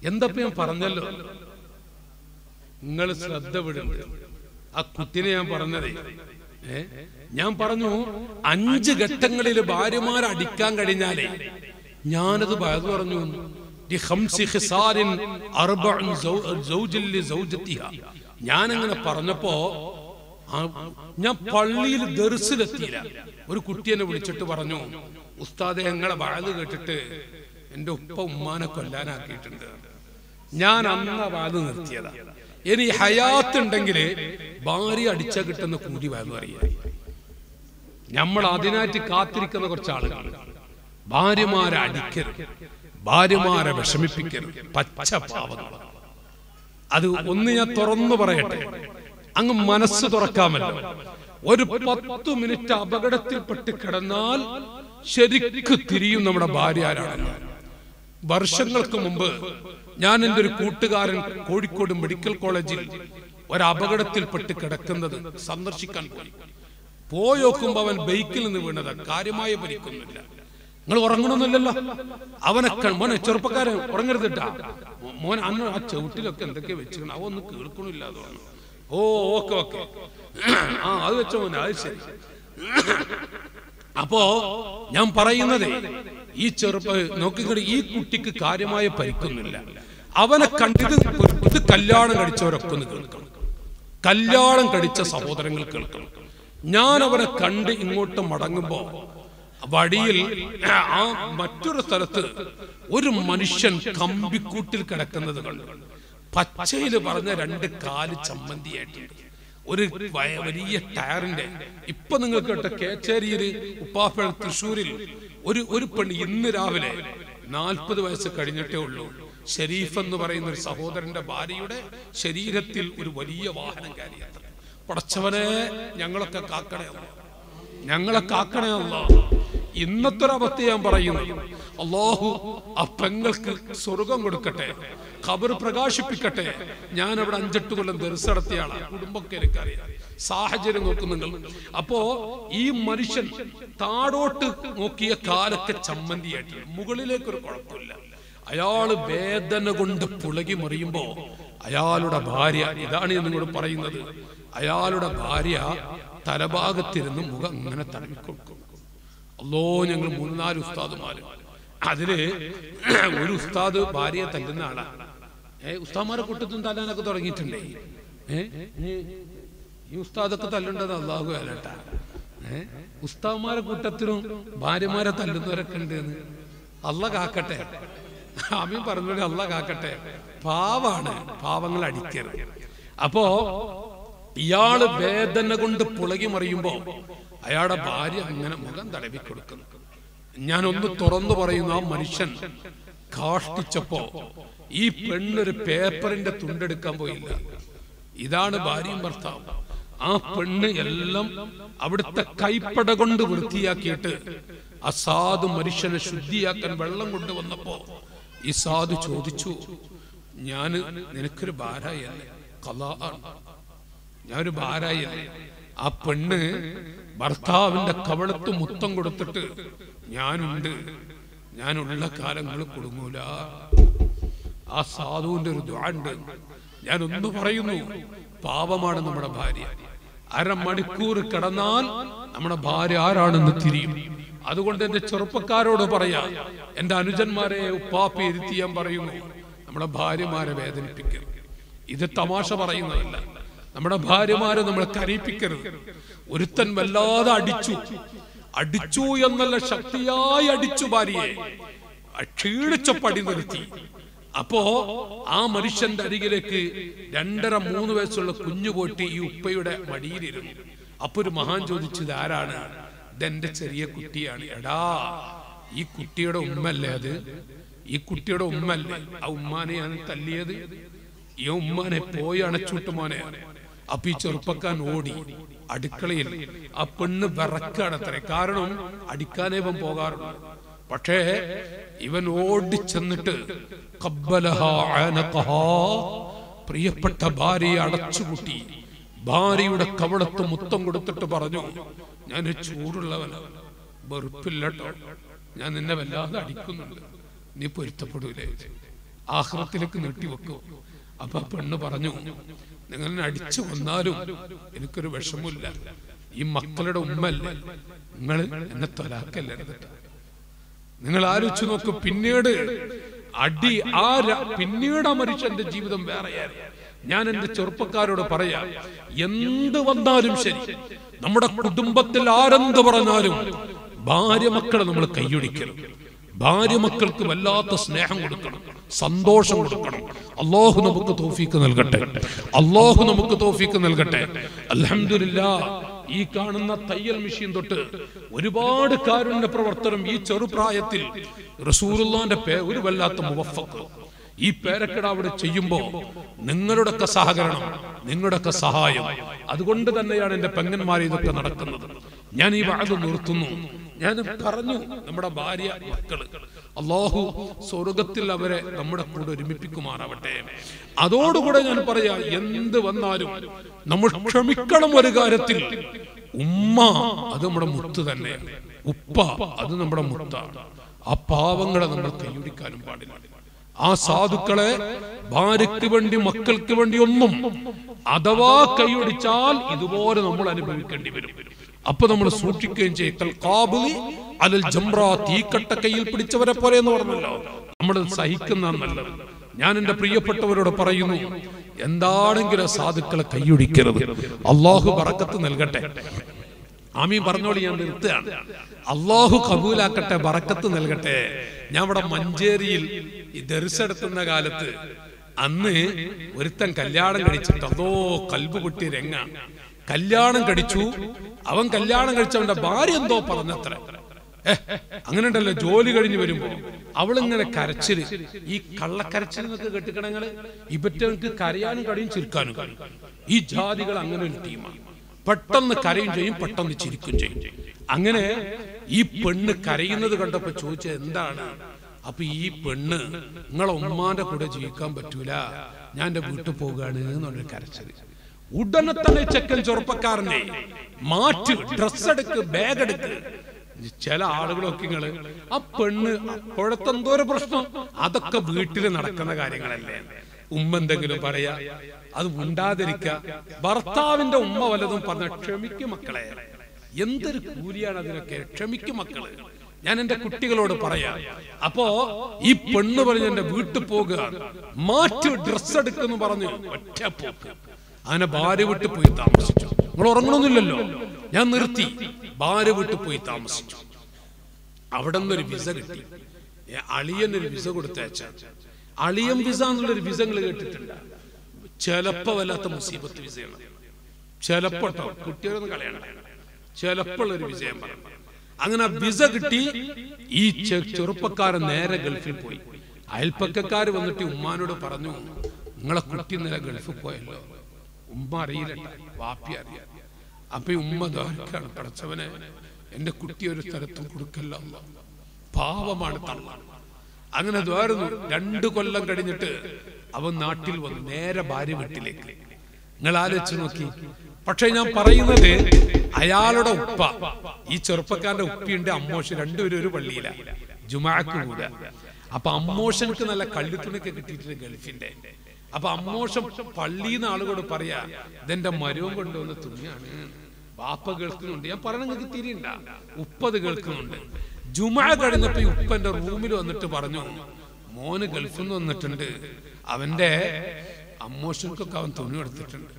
എന്തപ്പോ ഞാൻ പറഞ്ഞല്ലോ, നിങ്ങൾ ശ്രദ്ധ വിടുന്നത്. ആ കുട്ടിനെ ഞാൻ പറഞ്ഞതേ, ഞാൻ പറഞ്ഞു 5 ഘട്ടങ്ങളിൽ ഭാര്യമാരെ അടിക്കാൻ കഴിഞ്ഞാലേ, ഞാനത് പറഞ്ഞു. ഞാനങ്ങനെ പറഞ്ഞപ്പോ ഞാൻ പള്ളിയിൽ ദർസിലെത്തിയില്ല. ഒരു കുട്ടി എന്നെ വിളിച്ചിട്ട് പറഞ്ഞു, ഉസ്താദെ ഞങ്ങളെ വാഴ് കേട്ടിട്ട് എന്റെ ഉപ്പ ഉമ്മാനെ കൊല്ലാനാക്കിയിട്ടുണ്ട്. ഞാൻ അന്ന വാഴ് നിർത്തിയതാ. ഇനി ഹയാത്ത് ഉണ്ടെങ്കിൽ ഭാര്യ അടിച്ച കിട്ടുന്ന കൂടി വാഴ് അറിയാം. നമ്മൾ അതിനായിട്ട് കാത്തിരിക്കുന്ന കുറച്ച് ആളുകൾ. ഭാര്യമാരെ അടിക്കരുത്, ഭാര്യമാരെ വിഷമിപ്പിക്കരുത്, പച്ച പാവങ്ങൾ. അത് ഒന്ന് ഞാൻ തുറന്നു പറയട്ടെ, അങ്ങ് മനസ്സ് തുറക്കാമല്ലോ. ഒരു 10 മിനിറ്റ് അപകടത്തിൽപ്പെട്ട് കിടന്നാൽ ശരിക്ക് തിരിയും നമ്മുടെ ഭാര്യ ആരാണെന്ന്. വർഷങ്ങൾക്ക് മുമ്പ് ഞാൻ എൻ്റെ ഒരു കൂട്ടുകാരൻ കോഴിക്കോട് മെഡിക്കൽ കോളേജിൽ ഒരു അപകടത്തിൽപ്പെട്ട് കിടക്കുന്നത് സന്ദർശിക്കാൻ പോയി നോക്കുമ്പോ അവൻ ബൈക്കിൽ നിന്ന് വീണത്, കാര്യമായ പരിക്കൊന്നുമില്ല. നിങ്ങൾ ഉറങ്ങണമെന്നില്ലല്ലോ. അവനെ മോനെ ചെറുപ്പക്കാരൻ ഉറങ്ങരുതിട്ടാ മോൻ, അന്ന് ആ ചവിട്ടിലൊക്കെ എന്തൊക്കെ വെച്ചിരിക്കണം, അവ ഒന്നും കേൾക്കണില്ല. അതാണ് ഓക്കെ അത് വെച്ചോ മോനെ, അത് ശരി. അപ്പോ ഞാൻ പറയുന്നത്, ഈ നോക്കിക്കൊണ്ട് ഈ കുട്ടിക്ക് കാര്യമായ പരിക്കൊന്നുമില്ല. അവനെ കണ്ടിത് ഇത് കല്യാണം കഴിച്ചവരൊക്കെ ഒന്ന് കേൾക്കണം, കല്യാണം കഴിച്ച സഹോദരങ്ങൾ കേൾക്കണം. ഞാൻ അവനെ കണ്ട് ഇങ്ങോട്ട് മടങ്ങുമ്പോ വഴിയിൽ ആ മറ്റൊരു സ്ഥലത്ത് ഒരു മനുഷ്യൻ കമ്പിക്കൂട്ടിൽ കിടക്കുന്നത് കണ്ടു. പച്ചയില് പറഞ്ഞ 2 കാല് ചമ്മന്തിയായിട്ടുണ്ട്, ഒരു വലിയ ടയറിന്റെ. ഇപ്പൊ നിങ്ങൾ കേട്ട കേച്ചേരിയില് ഉപ്പാപ്പഴ തൃശ്ശൂരിൽ ഒരു പെണ്ണ് ഇന്ന് രാവിലെ 40 വയസ്സ് കഴിഞ്ഞിട്ടേ ഉള്ളൂ, ഷെരീഫ് എന്ന് പറയുന്ന ഒരു സഹോദരന്റെ ഭാര്യയുടെ ശരീരത്തിൽ ഒരു വലിയ വാഹനം കയറിയാണ്. പടച്ചവനെ ഞങ്ങളൊക്കെ കാക്കണേ അല്ലാ, ഞങ്ങളെ കാക്കണേ അല്ലാ. ഇന്നത്തെ ഒരു അവസ്ഥ ഞാൻ പറയുന്നു. അല്ലാഹു ആ പെങ്ങൾക്ക് സ്വർഗം കൊടുക്കട്ടെ, ഖബർ പ്രകാശിപ്പിക്കട്ടെ. ഞാൻ അവിടെ 5-8 കൊല്ലം ദർസ് നടത്തിയ ആളാണ്, കുടുംബമൊക്കെ എനിക്കറിയാം, സാഹചര്യം നോക്കുന്നുണ്ട്. അപ്പോ ഈ മനുഷ്യൻ താഴോട്ട് നോക്കിയ കാലൊക്കെ ചമ്മന്തിയായിട്ട്, മുകളിലേക്കൊരു കുഴപ്പമില്ല. അയാള് വേദന കൊണ്ട് പുളകി മറിയുമ്പോ അയാളുടെ ഭാര്യ, ഇതാണ് ഞാൻ നിങ്ങളോട് പറയുന്നത്, അയാളുടെ ഭാര്യ തലഭാഗത്തിരുന്ന് മുഖം അങ്ങനെ തടവിക്കൊടുക്കും. അല്ലോ, ഞങ്ങൾ 3-4 ഉസ്താദുമാര്, അതില് ഒരു ഉസ്താദ് ഭാര്യയെ തല്ലുന്ന ആളാണ്. ഉസ്താദ്മാരെ കൂട്ടത്തും തല്ലാനൊക്കെ തുടങ്ങിയിട്ടുണ്ടേ. ഈ ഉസ്താദൊക്കെ തല്ലുണ്ടത് അല്ലാഹു അലട്ടാ. ഉസ്താദ്മാരെ കൂട്ടത്തിലും ഭാര്യമാരെ തല്ലുന്നവരൊക്കെ ഉണ്ട്. അള്ള കാക്കട്ടെ, ആമീൻ പറഞ്ഞോളൂ, അള്ള കാക്കട്ടെ. പാവാണ്, പാവങ്ങൾ അടിക്കരുത്. അപ്പോ ഇയാള് വേദന കൊണ്ട് പുളകി മറിയുമ്പോ അയാളുടെ ഭാര്യ അങ്ങനെ മുഖം തടവിക്കൊടുക്കുന്നു. ഞാനൊന്ന് തുറന്നു പറയുന്നു, ആ മനുഷ്യൻ കാഷ്ടിച്ചപ്പോ ഈ പെണ്ണൊരു പേപ്പറിന്റെ തുണ്ടെടുക്കാൻ പോയില്ല. ഇതാണ് ഭാര്യയും ഭർത്താവും. ആ പെണ്ണ് എല്ലാം അവിടുത്തെ കൈപ്പട കൊണ്ട് വൃത്തിയാക്കിയിട്ട് ആ സാധു മനുഷ്യനെ ശുദ്ധിയാക്കാൻ വെള്ളം കൊണ്ടുവന്നപ്പോ ഈ സാധു ചോദിച്ചു, ഞാന് നിനക്കൊരു ഭാര്യയല്ലേ, ഞാനൊരു ഭാര്യയല്ലേ. ആ പെണ്ണ് ഭർത്താവിന്റെ കവളത്ത് മുത്തം കൊടുത്തിട്ട്, ഞാനുണ്ട്, ഞാനുള്ള കാലങ്ങൾ കുടുങ്ങൂല. ആ സാധുവിന്റെ ഒരു ദുആ ഉണ്ട്. ഞാനൊന്ന് പറയുന്നു, പാപമാണ് നമ്മുടെ ഭാര്യ. 1/2 മണിക്കൂർ കിടന്നാൽ നമ്മുടെ ഭാര്യ ആരാണെന്ന് തിരിയും. അതുകൊണ്ട് എന്റെ ചെറുപ്പക്കാരോട് പറയാ, എന്റെ അനുജന്മാരെ ഉപ്പാപ്പി ഇരുത്തി ഞാൻ പറയുന്നു, നമ്മുടെ ഭാര്യമാരെ വേദനിപ്പിക്കരുത്. ഇത് തമാശ പറയുന്നതല്ല. നമ്മുടെ ഭാര്യമാരെ നമ്മൾ കരയിപ്പിക്കരുത്. ഒരുത്തൻ വല്ലാതെ അടിച്ചു എന്നല്ല, ശക്തിയായി അടിച്ചു ഭാര്യയെ, ക്ഷീണിച്ച പടി നിർത്തി. അപ്പോ ആ മനുഷ്യന്റെ അരികിലേക്ക് 2.5-3 വയസ്സുള്ള കുഞ്ഞു പോയിട്ട് ഈ ഉപ്പയുടെ മടിയിലിരുന്നു. അപ്പൊ ഒരു മഹാൻ ചോദിച്ചത്, ആരാണ്? ഇതെന്റെ ചെറിയ കുട്ടിയാണ്. എടാ, ഈ കുട്ടിയുടെ ഉമ്മല്ലേ അത്? ഈ കുട്ടിയുടെ ഉമ്മല്ലേ? ആ ഉമ്മാനെയാണ് തല്ലിയത്. ഈ ഉമ്മാനെ പോയി അണച്ചൂട്ട് മോനെ. അപ്പൊ ഈ ചെറുപ്പക്കാരൻ ഓടി അടുക്കളയിൽ. ആ പെണ്ണ് വിറക്കാണത്രേ, കാരണം അടിക്കാനേ ഇവൻ പോകാറുണ്ട്. പക്ഷേ ഇവൻ ഓടിച്ചെന്നിട്ട് പ്രിയപ്പെട്ട ഭാര്യയെ അടച്ചുകൂട്ടി ഭാര്യയുടെ കവളത്ത് മുത്തം കൊടുത്തിട്ട് പറഞ്ഞു, ഞാൻ ചൂടുള്ളവനാണ്, വെറുപ്പില്ലട്ടോ, ഞാൻ നിന്നെ വല്ലാതെ അടിക്കുന്നുണ്ട്, നീ പൊരുത്തപ്പെടൂലേ, ആഖിറത്തിലേക്ക് നീട്ടിവെക്കൂ. അപ്പൊ പെണ്ണ് പറഞ്ഞു, നിങ്ങൾ അടിച്ചു കൊന്നാലും എനിക്കൊരു വിഷമില്ല, ഈ മക്കളുടെ ഉമ്മല്ലേ, നിങ്ങൾ എന്നെ തൊലാക്കല്ലേ. നിങ്ങൾ ആലോചിച്ചു നോക്ക്, പിന്നീട് പിന്നീട് ആ മനുഷ്യന്റെ ജീവിതം വേറെയായിരുന്നു. ഞാൻ എന്റെ ചെറുപ്പക്കാരോട് പറയാം, എന്ത് വന്നാലും ശരി, നമ്മുടെ കുടുംബത്തിൽ ആരെന്ത് പറഞ്ഞാലും ഭാര്യ മക്കളെ നമ്മൾ കൈയൊടിക്കണം. ഭാര്യ മക്കൾക്ക് വല്ലാത്ത സ്നേഹം കൊടുക്കണം, സന്തോഷം കൊടുക്കണം. അല്ലാഹു നമുക്ക് തൗഫീഖ് നൽകട്ടെ, അല്ലാഹു നമുക്ക് തൗഫീഖ് നൽകട്ടെ. അൽഹംദുലില്ലാഹ്, ഈ കാണുന്ന തയ്യൽ മെഷീൻ തൊട്ട് ഒരുപാട് കാരുണ്യ പ്രവർത്തനം ഈ ചെറുപ്രായത്തിൽ റസൂലുള്ളാഹിന്റെ ഒരു വല്ലാത്ത മുവഫഖ് ഈ പേരക്കിടാവിടെ ചെയ്യുമ്പോ നിങ്ങളുടെയൊക്കെ സഹകരണം, നിങ്ങളുടെയൊക്കെ സഹായം, അതുകൊണ്ട് തന്നെയാണ് എന്റെ പെങ്ങന്മാർ ഇതൊക്കെ നടക്കുന്നത്. ഞാൻ ഈ വഅദ് നിർത്തുന്നു. ഞാൻ പറഞ്ഞു, നമ്മുടെ ഭാര്യ മക്കള് അല്ലാഹു സ്വർഗത്തിൽ അവരെ നമ്മുടെ കൂടെ ഒരുമിപ്പിക്കുമാറാവട്ടെ. അതോടുകൂടെ ഞാൻ പറയാ, എന്ത് വന്നാലും നമ്മൾ ക്ഷമിക്കണം. ഒരു കാര്യത്തിൽ, ഉമ്മ അത് നമ്മുടെ മുത്ത് തന്നെയാണ്, ഉപ്പ അത് നമ്മുടെ മുത്താണ്. ആ പാവങ്ങളെ നമ്മൾ കൈയൊടിക്കാനും പാടില്ല. ആ സാധുക്കളെ ഭാര്യയ്ക്ക് വേണ്ടി മക്കൾക്ക് വേണ്ടി ഒന്നും അഥവാ കൈയൊടിച്ചാൽ ഇതുപോലെ നമ്മൾ അനുഭവിക്കേണ്ടി വരും. അപ്പൊ നമ്മൾ സൂക്ഷിക്കുകയും ചെയ്യും. തീക്കട്ട കയ്യിൽ പിടിച്ചവരെ പോലെ എന്ന് പറഞ്ഞല്ലോ, നമ്മൾ സഹിക്കുന്ന നല്ലത്. ഞാൻ എന്റെ പ്രിയപ്പെട്ടവരോട് പറയുന്നു, എന്താണെങ്കിലും സാധുക്കളെ കൈയൊഴിക്കരുത്. അള്ളാഹു ബറക്കത്ത് നൽകട്ടെ. ആമീൻ പറഞ്ഞോളി. ഞാൻ നിർത്തുകയാണ്. അള്ളാഹു കബൂലാക്കട്ടെ, ബറക്കത്ത് നൽകട്ടെ. ഞാൻ ഇവിടെ മഞ്ചേരിയിൽ ഈ ദർസെടുത്തുന്ന കാലത്ത് അന്ന് ഒരുത്തൻ കല്യാണം കഴിച്ചിട്ട് അതോ കൽബ് പൊട്ടിയ രംഗ. കല്യാണം കഴിച്ചു. അവൻ കല്യാണം കഴിച്ചവന്റെ ഭാര്യ എന്തോ പറഞ്ഞത്ര. അങ്ങനെ ഉണ്ടല്ലോ, ജോലി കഴിഞ്ഞ് വരുമ്പോ അവളിങ്ങനെ കരച്ചില്, ഈ കള്ളക്കരച്ചിൽ എന്നൊക്കെ കെട്ടിക്കണങ്ങള്. ഇവറ്റങ്ങൾക്ക് കരയാനും കഴിയും ചിരിക്കാനും കഴിയും. ഈ ജാതികൾ അങ്ങനെ ഒരു ടീമാണ്. പെട്ടെന്ന് കരയും ചെയ്യും, പെട്ടെന്ന് ചിരിക്കും ചെയ്യും. അങ്ങനെ ഈ പെണ്ണ് കരയുന്നത് കണ്ടപ്പോ ചോദിച്ചത് എന്താണ്? അപ്പൊ ഈ പെണ്ണ്, നിങ്ങളെ ഉമ്മാന്റെ കൂടെ ജീവിക്കാൻ പറ്റൂല, ഞാൻ എന്റെ വീട്ടിൽ പോവുകയാണ് എന്നൊരു കരച്ചത്. ഉടനെ തന്നെ ചെക്കൻ ചെറുപ്പക്കാരനെ മാറ്റി ഡ്രസ് എടുക്ക്, ബാഗ് എടുക്ക്. ചില ആളുകളൊക്കെ നിങ്ങള് ആ പെണ്ണ് അപ്പോഴത്തെ എന്തോ ഒരു പ്രശ്നം, അതൊക്കെ വീട്ടിൽ നടക്കുന്ന കാര്യങ്ങളല്ലേ. ഉമ്മ എന്തെങ്കിലും പറയാ, അത് ഉണ്ടാതിരിക്ക. ഭർത്താവിന്റെ ഉമ്മ വല്ലതും പറഞ്ഞ ക്ഷമിക്കും മക്കളെ. എന്തൊരു കൂലിയാണ് അതിനൊക്കെ. ക്ഷമിക്കും മക്കള്. ഞാൻ എന്റെ കുട്ടികളോട് പറയാ. അപ്പോ ഈ പെണ്ണ് പറഞ്ഞ് എന്റെ വീട്ടിൽ പോകുക, മാറ്റി ഡ്രസ് എടുക്കുന്നു പറഞ്ഞു ഒറ്റ പോക്ക്. അങ്ങനെ ഭാര്യ വീട്ടിൽ പോയി താമസിച്ചു. നിങ്ങൾ ഉറങ്ങണമെന്നില്ലല്ലോ, ഞാൻ നിർത്തി. ഭാര്യ വീട്ടിൽ പോയി താമസിച്ചു. അവിടെ നിന്നൊരു വിസ കിട്ടി. അളിയനൊരു വിസ കൊടുത്തയച്ച. അളിയൻ വിസ എന്നുള്ളൊരു വിസ നിങ്ങൾ കേട്ടിട്ടില്ല? ചിലപ്പോ വല്ലാത്ത മുസീബത്ത് വിസയാണ്. ചിലപ്പോ കുട്ടികളൊന്നും കളയണം, ചിലപ്പോൾ ഒരു വിജയം പറഞ്ഞു. അങ്ങനെ വിസ കിട്ടി. ഈ ചെറുപ്പക്കാരൻ നേരെ ഗൾഫിൽ പോയി. അയൽപ്പക്കാര് വന്നിട്ട് ഉമ്മാനോട് പറഞ്ഞു, നിങ്ങളെ കുട്ടി ഇന്നലെ ഗൾഫിൽ പോയല്ലോ. ഉമ്മ അറിയില്ല, വാപ്പി അറിയാം. അപ്പൊ ഈ ഉമ്മ ദ്വാരക്കാണ്, പഠിച്ചവനെ എന്റെ കുട്ടി ഒരു സ്ഥലത്തും കൊടുക്കല്ല, പാവമാണ് തള്ള. അങ്ങനെ ദ്വാരുന്നു. 2 കൊല്ലം കഴിഞ്ഞിട്ട് അവൻ നാട്ടിൽ വന്നു, നേരെ ഭാര്യ വീട്ടിലേക്ക്. നിങ്ങൾ ആലോചിച്ച് നോക്കി. പക്ഷെ ഞാൻ പറയുന്നത്, അയാളുടെ ഉപ്പ, ഈ ചെറുപ്പക്കാരന്റെ ഉപ്പിയുണ്ട് അമ്മോഷൻ, രണ്ടുപേരും ഒരു പള്ളിയിലാണ്, ജുമാക്ക് കൂടെ. അപ്പൊ അമ്മോഷൻക്ക് നല്ല കള്ളിത്തുണിയൊക്കെ കിട്ടിയിട്ടുണ്ട് ഗൾഫിന്റെ. അപ്പൊ അമ്മോഷൻ പള്ളിന്ന് ആളുകളോട് പറയാ, ഇതെന്റെ മരവും കൊണ്ടുവന്ന തുണിയാണ്, വാപ്പ കേൾക്കുന്നുണ്ട്. ഞാൻ പറഞ്ഞ തിരിയണ്ട, ഉപ്പത് കേൾക്കുന്നുണ്ട്. ജുമാ കഴിഞ്ഞപ്പോ ഉപ്പന്റെ റൂമിൽ വന്നിട്ട് പറഞ്ഞു, മോന് ഗൾഫിൽ നിന്ന് വന്നിട്ടുണ്ട്, അവന്റെ അമ്മോഷൻക്കൊക്കെ അവൻ തുണി എടുത്തിട്ടുണ്ട്,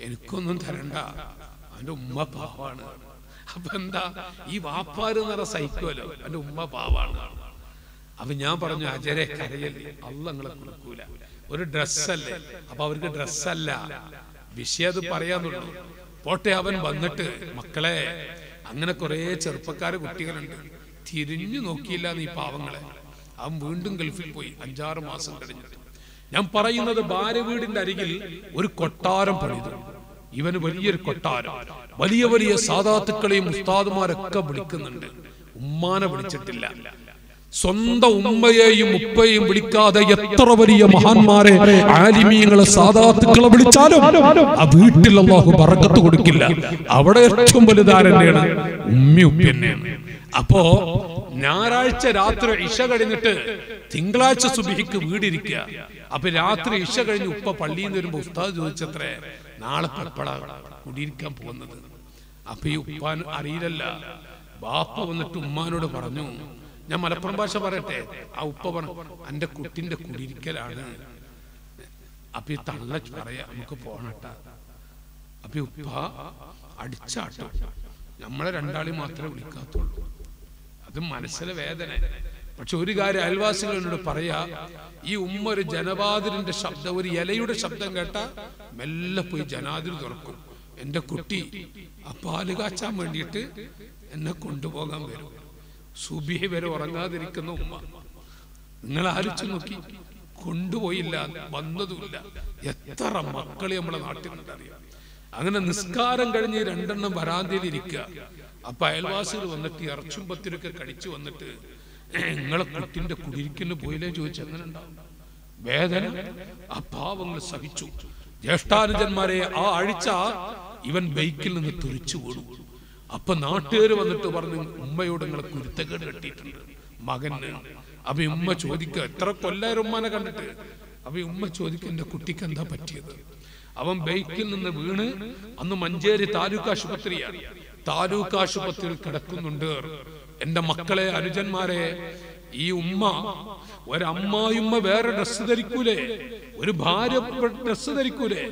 എനിക്കൊന്നും തരണ്ട, അവന്റെ ഉമ്മ പാവാണ്. അപ്പൊ എന്താ, ഈ വാപ്പാര് എന്ന് പറഞ്ഞ സഹിക്കുമല്ലോ, അവന്റെ ഉമ്മ പാവാണ്. അപ്പൊ ഞാൻ പറഞ്ഞു, അജരെ കരയല്ലേ, അള്ള നിങ്ങളെ കൊടുക്കൂല, ഒരു ഡ്രസ്സല്ലേ. അപ്പൊ അവർക്ക് ഡ്രസ്സല്ല വിഷയം, അത് പറയാന്നുള്ളൂ. പോട്ടെ. അവൻ വന്നിട്ട്, മക്കളെ അങ്ങനെ കുറെ ചെറുപ്പക്കാര് കുട്ടികളുണ്ട്, തിരിഞ്ഞു നോക്കിയില്ല നീ പാവങ്ങളെ. അവൻ വീണ്ടും ഗൾഫിൽ പോയി 5-6 മാസം കഴിഞ്ഞിട്ട്. ഞാൻ പറയുന്നത്, ഭാര്യ വീടിന്റെ അരികിൽ ഒരു കൊട്ടാരം പണിതു. ഇവന് വലിയൊരു കൊട്ടാരം, വലിയ വലിയ സാദാത്തുക്കളെയും ഉസ്താദുമാരൊക്കെ വിളിക്കുന്നുണ്ട്. ഉമ്മാനെ വിളിച്ചിട്ടില്ല. സ്വന്തം ഉമ്മയെയും ഉപ്പയെയും വിളിക്കാതെ എത്ര വലിയ മഹാന്മാരെ, ആലിമീങ്ങളെ, സാദാത്തുക്കളെ വിളിച്ചാലും ആ വീട്ടിൽ അല്ലാഹു ബറക്കത്ത് കൊടുക്കില്ല. അവിടെ ഏറ്റവും വലുതാരെന്നെയാണ്, ഉമ്മി ഉപ്പി തന്നെയാണ്. അപ്പോ ഞായറാഴ്ച രാത്രി ഇശ കഴിഞ്ഞിട്ട് തിങ്കളാഴ്ച സുബഹിക്ക് വീടിരിക്കുക. അപ്പൊ രാത്രി ഇശ കഴിഞ്ഞ് ഉപ്പ പള്ളിയിൽ നിന്ന് വരുമ്പോ ഉസ്താദ് ചോദിച്ചത്രേ, നാളെ എപ്പോഴാ കുടിയിരിക്കാൻ പോകുന്നത്? അപ്പൊ ഈ ഉപ്പാൻ അറിയില്ലല്ല. ബാപ്പ വന്നിട്ട് ഉമ്മാനോട് പറഞ്ഞു, ഞാൻ മലപ്പുറം ഭാഷ പറയട്ടെ. ആ ഉപ്പ പറഞ്ഞു, എന്റെ കുട്ടിന്റെ കുടിയിരിക്കലാണ്. അപ്പൊ ഈ തള്ള പറയാ, നമുക്ക് പോണട്ട. അപ്പൊ ഉപ്പ അടിച്ചാട്ടും, നമ്മളെ രണ്ടാളി മാത്രമേ വിളിക്കാത്തുള്ളൂ. അത് മനസ്സിലെ വേദന. പക്ഷെ ഒരു കാര്യം അയൽവാസികൾ എന്നോട് പറയാ, ഈ ഉമ്മ ഒരു ജനവാതിലിന്റെ ശബ്ദം, ഒരു ഇലയുടെ ശബ്ദം കേട്ട മെല്ലെ പോയി ജനാതിൽ തുറക്കും. എന്റെ കുട്ടി ആ പാല് കാച്ചാൻ വേണ്ടിയിട്ട് എന്നെ കൊണ്ടുപോകാൻ വരും. സുബഹി വരെ ഉറങ്ങാതിരിക്കുന്ന ഉമ്മ. നിങ്ങൾ ആലോചിച്ച് നോക്കി. കൊണ്ടുപോയില്ല, വന്നതുമില്ല. എത്ര മക്കളെ നമ്മളെ നാട്ടിലുണ്ടറിയാം. അങ്ങനെ നിസ്കാരം കഴിഞ്ഞ് 2 എണ്ണം വരാന്തയിൽ ഇരിക്കുക. അപ്പൊ അയൽവാസികൾ വന്നിട്ട് ഇറച്ചും പത്തിരൊക്കെ കടിച്ചു വന്നിട്ട്, നിങ്ങളെ കുട്ടിന്റെ കുടിയിരിക്കലിന് പോയില്ലേ ചോദിച്ചു. അങ്ങനെ ഉണ്ടാവും വേദന. ആ പാവങ്ങൾ സഹിച്ചു. ജ്യേഷ്ഠാനുജന്മാരെ ആ ആഴ്ച ഇവൻ ബൈക്കിൽ നിന്ന് തെറിച്ചു വീണു. അപ്പൊ നാട്ടുകാര് വന്നിട്ട് പറഞ്ഞു, ഉമ്മയോട് നിങ്ങളെ കുരുത്തക്കേട് കെട്ടിയിട്ടുണ്ട് മകന്. അപ്പൊ ഉമ്മ ചോദിക്കുക, എത്ര കൊല്ലായിരം ഉമ്മാനെ കണ്ടിട്ട്. അപ്പൊ ഉമ്മ ചോദിക്കുക, എന്റെ കുട്ടിക്ക് എന്താ പറ്റിയത്? അവൻ ബൈക്കിൽ നിന്ന് വീണ്, അന്ന് മഞ്ചേരി താലൂക്ക് ആശുപത്രിയാണ്, താലൂക്ക് ആശുപത്രിയിൽ കിടക്കുന്നുണ്ട്. എന്റെ മക്കളെ, അനുജന്മാരെ, ഈ ഉമ്മ ഒരമ്മായിമ്മ വേറെ ഡ്രസ്സ് ധരിക്കൂലേ, ഒരു ഭാര്യ ഡ്രസ്സ് ധരിക്കൂലേ?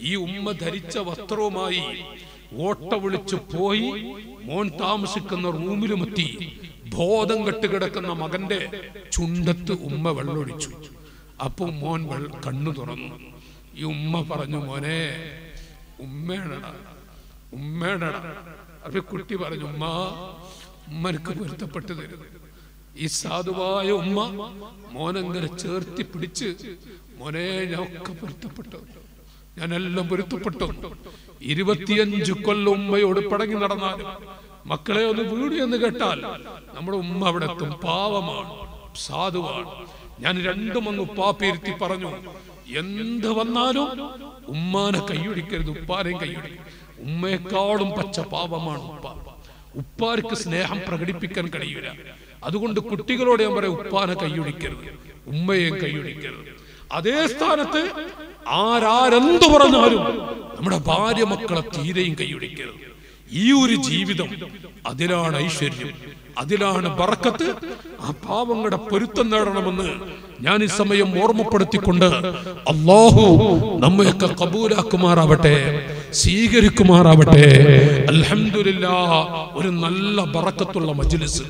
ഈ ഉമ്മ ധരിച്ച വസ്ത്രവുമായി ഓട്ട വിളിച്ചു പോയി മോൻ താമസിക്കുന്ന റൂമിലുമെത്തി ബോധം കെട്ട് കിടക്കുന്ന മകന്റെ ചുണ്ടത്ത് ഉമ്മ വെള്ളമൊഴിച്ചു. അപ്പൊ മോൻ കണ്ണു തുറന്നു. ഈ ഉമ്മ പറഞ്ഞു, മോനെ ഉമ്മേണടാ, ഉമ്മേണടാ. അപ്പൊ കുട്ടി പറഞ്ഞു, ഉമ്മനക്ക് പൊരുത്തപ്പെട്ടു തരുന്നു. ഈ സാധുവായ ഉമ്മ മോനങ്ങനെ ചേർത്തി പിടിച്ച്, മോനെ ഞാനൊക്കെ പൊരുത്തപ്പെട്ടു, ഞാനെല്ലാം പൊരുത്തപ്പെട്ടു. 25 കൊല്ലം ഉമ്മയോട് പടങ്ങി നടന്നാലും മക്കളെ ഒന്ന് വീട് എന്ന് കേട്ടാൽ നമ്മുടെ ഉമ്മ അവിടെ എത്തും. പാവമാണ്, സാധുവാണ്. ഞാൻ രണ്ടും അങ്ങ് ഉപ്പാപ്പിരുത്തി പറഞ്ഞു, എന്ത് വന്നാലും ഉമ്മാനെ കൈയൊടിക്കരുത്, ഉപ്പാനെയും കൈയൊടിക്കും. ഉമ്മയെക്കാളും പച്ച പാവമാണ് ഉപ്പ. ഉപ്പാർക്ക് സ്നേഹം പ്രകടിപ്പിക്കാൻ കഴിയില്ല. അതുകൊണ്ട് കുട്ടികളോട് ഞാൻ പറയാം, ഉപ്പാനെ കൈയൊടിക്കരുത്, ഉമ്മയെയും കൈയൊടിക്കരുത്. അതേ സ്ഥാനത്ത് ആരാരെന്തു പറഞ്ഞാലും നമ്മുടെ ഭാര്യ മക്കളെ തീരെയും കൈയൊടിക്കരുത്. ഈ ഒരു ജീവിതം, അതിലാണ് ഐശ്വര്യം, അതിലാണ് ബറക്കത്ത്. ആ പാവങ്ങളുടെ പൊരുത്തം നേടണമെന്ന് ഞാൻ ഈ സമയം ഓർമ്മപ്പെടുത്തിക്കൊണ്ട് അല്ലാഹു നമ്മയൊക്കെ കബൂലാക്കുമാറാവട്ടെ, സ്വീകരിക്കുമാറാവട്ടെ. അൽഹംദുലില്ലാഹ്, ഒരു നല്ല ബറക്കത്തുള്ള മജ്ലിസ്,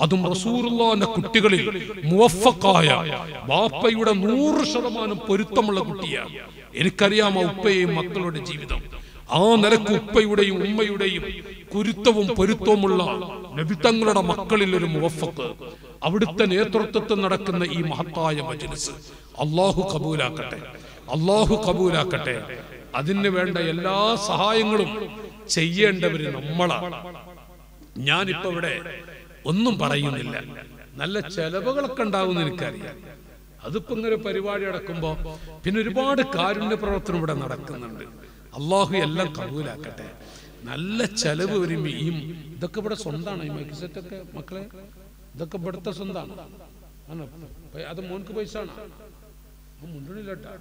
അതും റസൂലുള്ളാഹിന്റെ കുട്ടികളിൽ മുവഫഖായ ബാപ്പയുടെ 100% പൊരുത്തമുള്ള കുട്ടിയാണ്. എനിക്കറിയാം ആ ഉപ്പയെയും മക്കളുടെ ജീവിതം. ആ നിലക്ക് ഉപ്പയുടെയും ഉമ്മയുടെയും കുരുത്തവും പൊരുത്തവുമുള്ള നബിതങ്ങളുടെ മക്കളിൽ ഒരു മുവഫഖ്, അവിടുത്തെ നേതൃത്വത്തിൽ നടക്കുന്ന ഈ മഹത്തായ മജ്ലിസ് അല്ലാഹു കബൂലാക്കട്ടെ, അല്ലാഹു കബൂലാക്കട്ടെ. അതിന് വേണ്ട എല്ലാ സഹായങ്ങളും ചെയ്യേണ്ടവര് നമ്മളാണ്. ഞാനിപ്പോ ഇവിടെ ഒന്നും പറയുന്നില്ല. നല്ല ചെലവുകളൊക്കെ ഉണ്ടാവും എനിക്കറിയാം. അതിപ്പോ ഇങ്ങനെ പരിപാടി നടക്കുമ്പോ പിന്നെ ഒരുപാട് കാരുണ്യ പ്രവർത്തനം ഇവിടെ നടക്കുന്നുണ്ട്. അള്ളാഹു എല്ലാം കബൂലാക്കട്ടെ. നല്ല ചെലവ് വരും. ഈ ഇതൊക്കെ ഇവിടെ സ്വന്തമാണ്. ഈ മൈക്ക് സെറ്റൊക്കെ മക്കളെ ഇതൊക്കെ ഇവിടുത്തെ സ്വന്തമാണ്. അത് മോൻക്ക് പൈസ ആണ്. മുണ്ടണില്ലട്ടാ,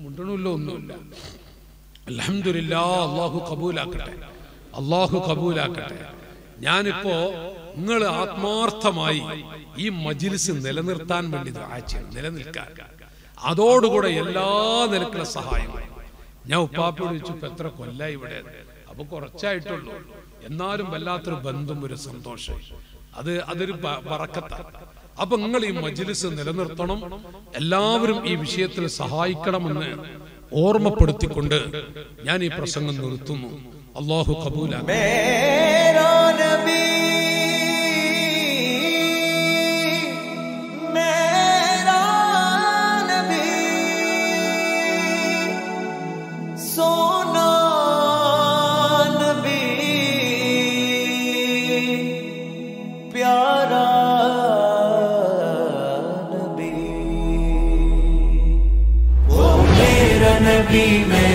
മുണ്ടണില്ല, ഒന്നുമില്ല. അൽഹംദുലില്ലാഹ്, അള്ളാഹു കബൂലാക്കട്ടെ, അള്ളാഹു കബൂലാക്കട്ടെ. ഞാനിപ്പോ നിങ്ങൾ ആത്മാർത്ഥമായി ഈ മജ്ലിസ് നിലനിർത്താൻ വേണ്ടി ദുആ ചെയ്യണം, നിലനിൽക്കാൻ. അതോടുകൂടെ എല്ലാ നിലക്കുള്ള സഹായങ്ങളും. ഞാൻ ഉപ്പാപ്പയോട് ചോദിച്ചു, ഇപ്പൊ എത്ര കൊല്ലായി ഇവിടെ? അപ്പൊ കുറച്ചായിട്ടുള്ളൂ. എന്നാലും വല്ലാത്തൊരു ബന്ധം, ഒരു സന്തോഷം. അതൊരു ബറക്കത്താണ്. അപ്പൊ നിങ്ങൾ ഈ മജ്ലിസ് നിലനിർത്തണം, എല്ലാവരും ഈ വിഷയത്തിൽ സഹായിക്കണമെന്ന് ഓർമ്മപ്പെടുത്തിക്കൊണ്ട് ഞാൻ ഈ പ്രസംഗം നിർത്തുന്നു. അല്ലാഹു കബൂലാക്കട്ടെ. नबी में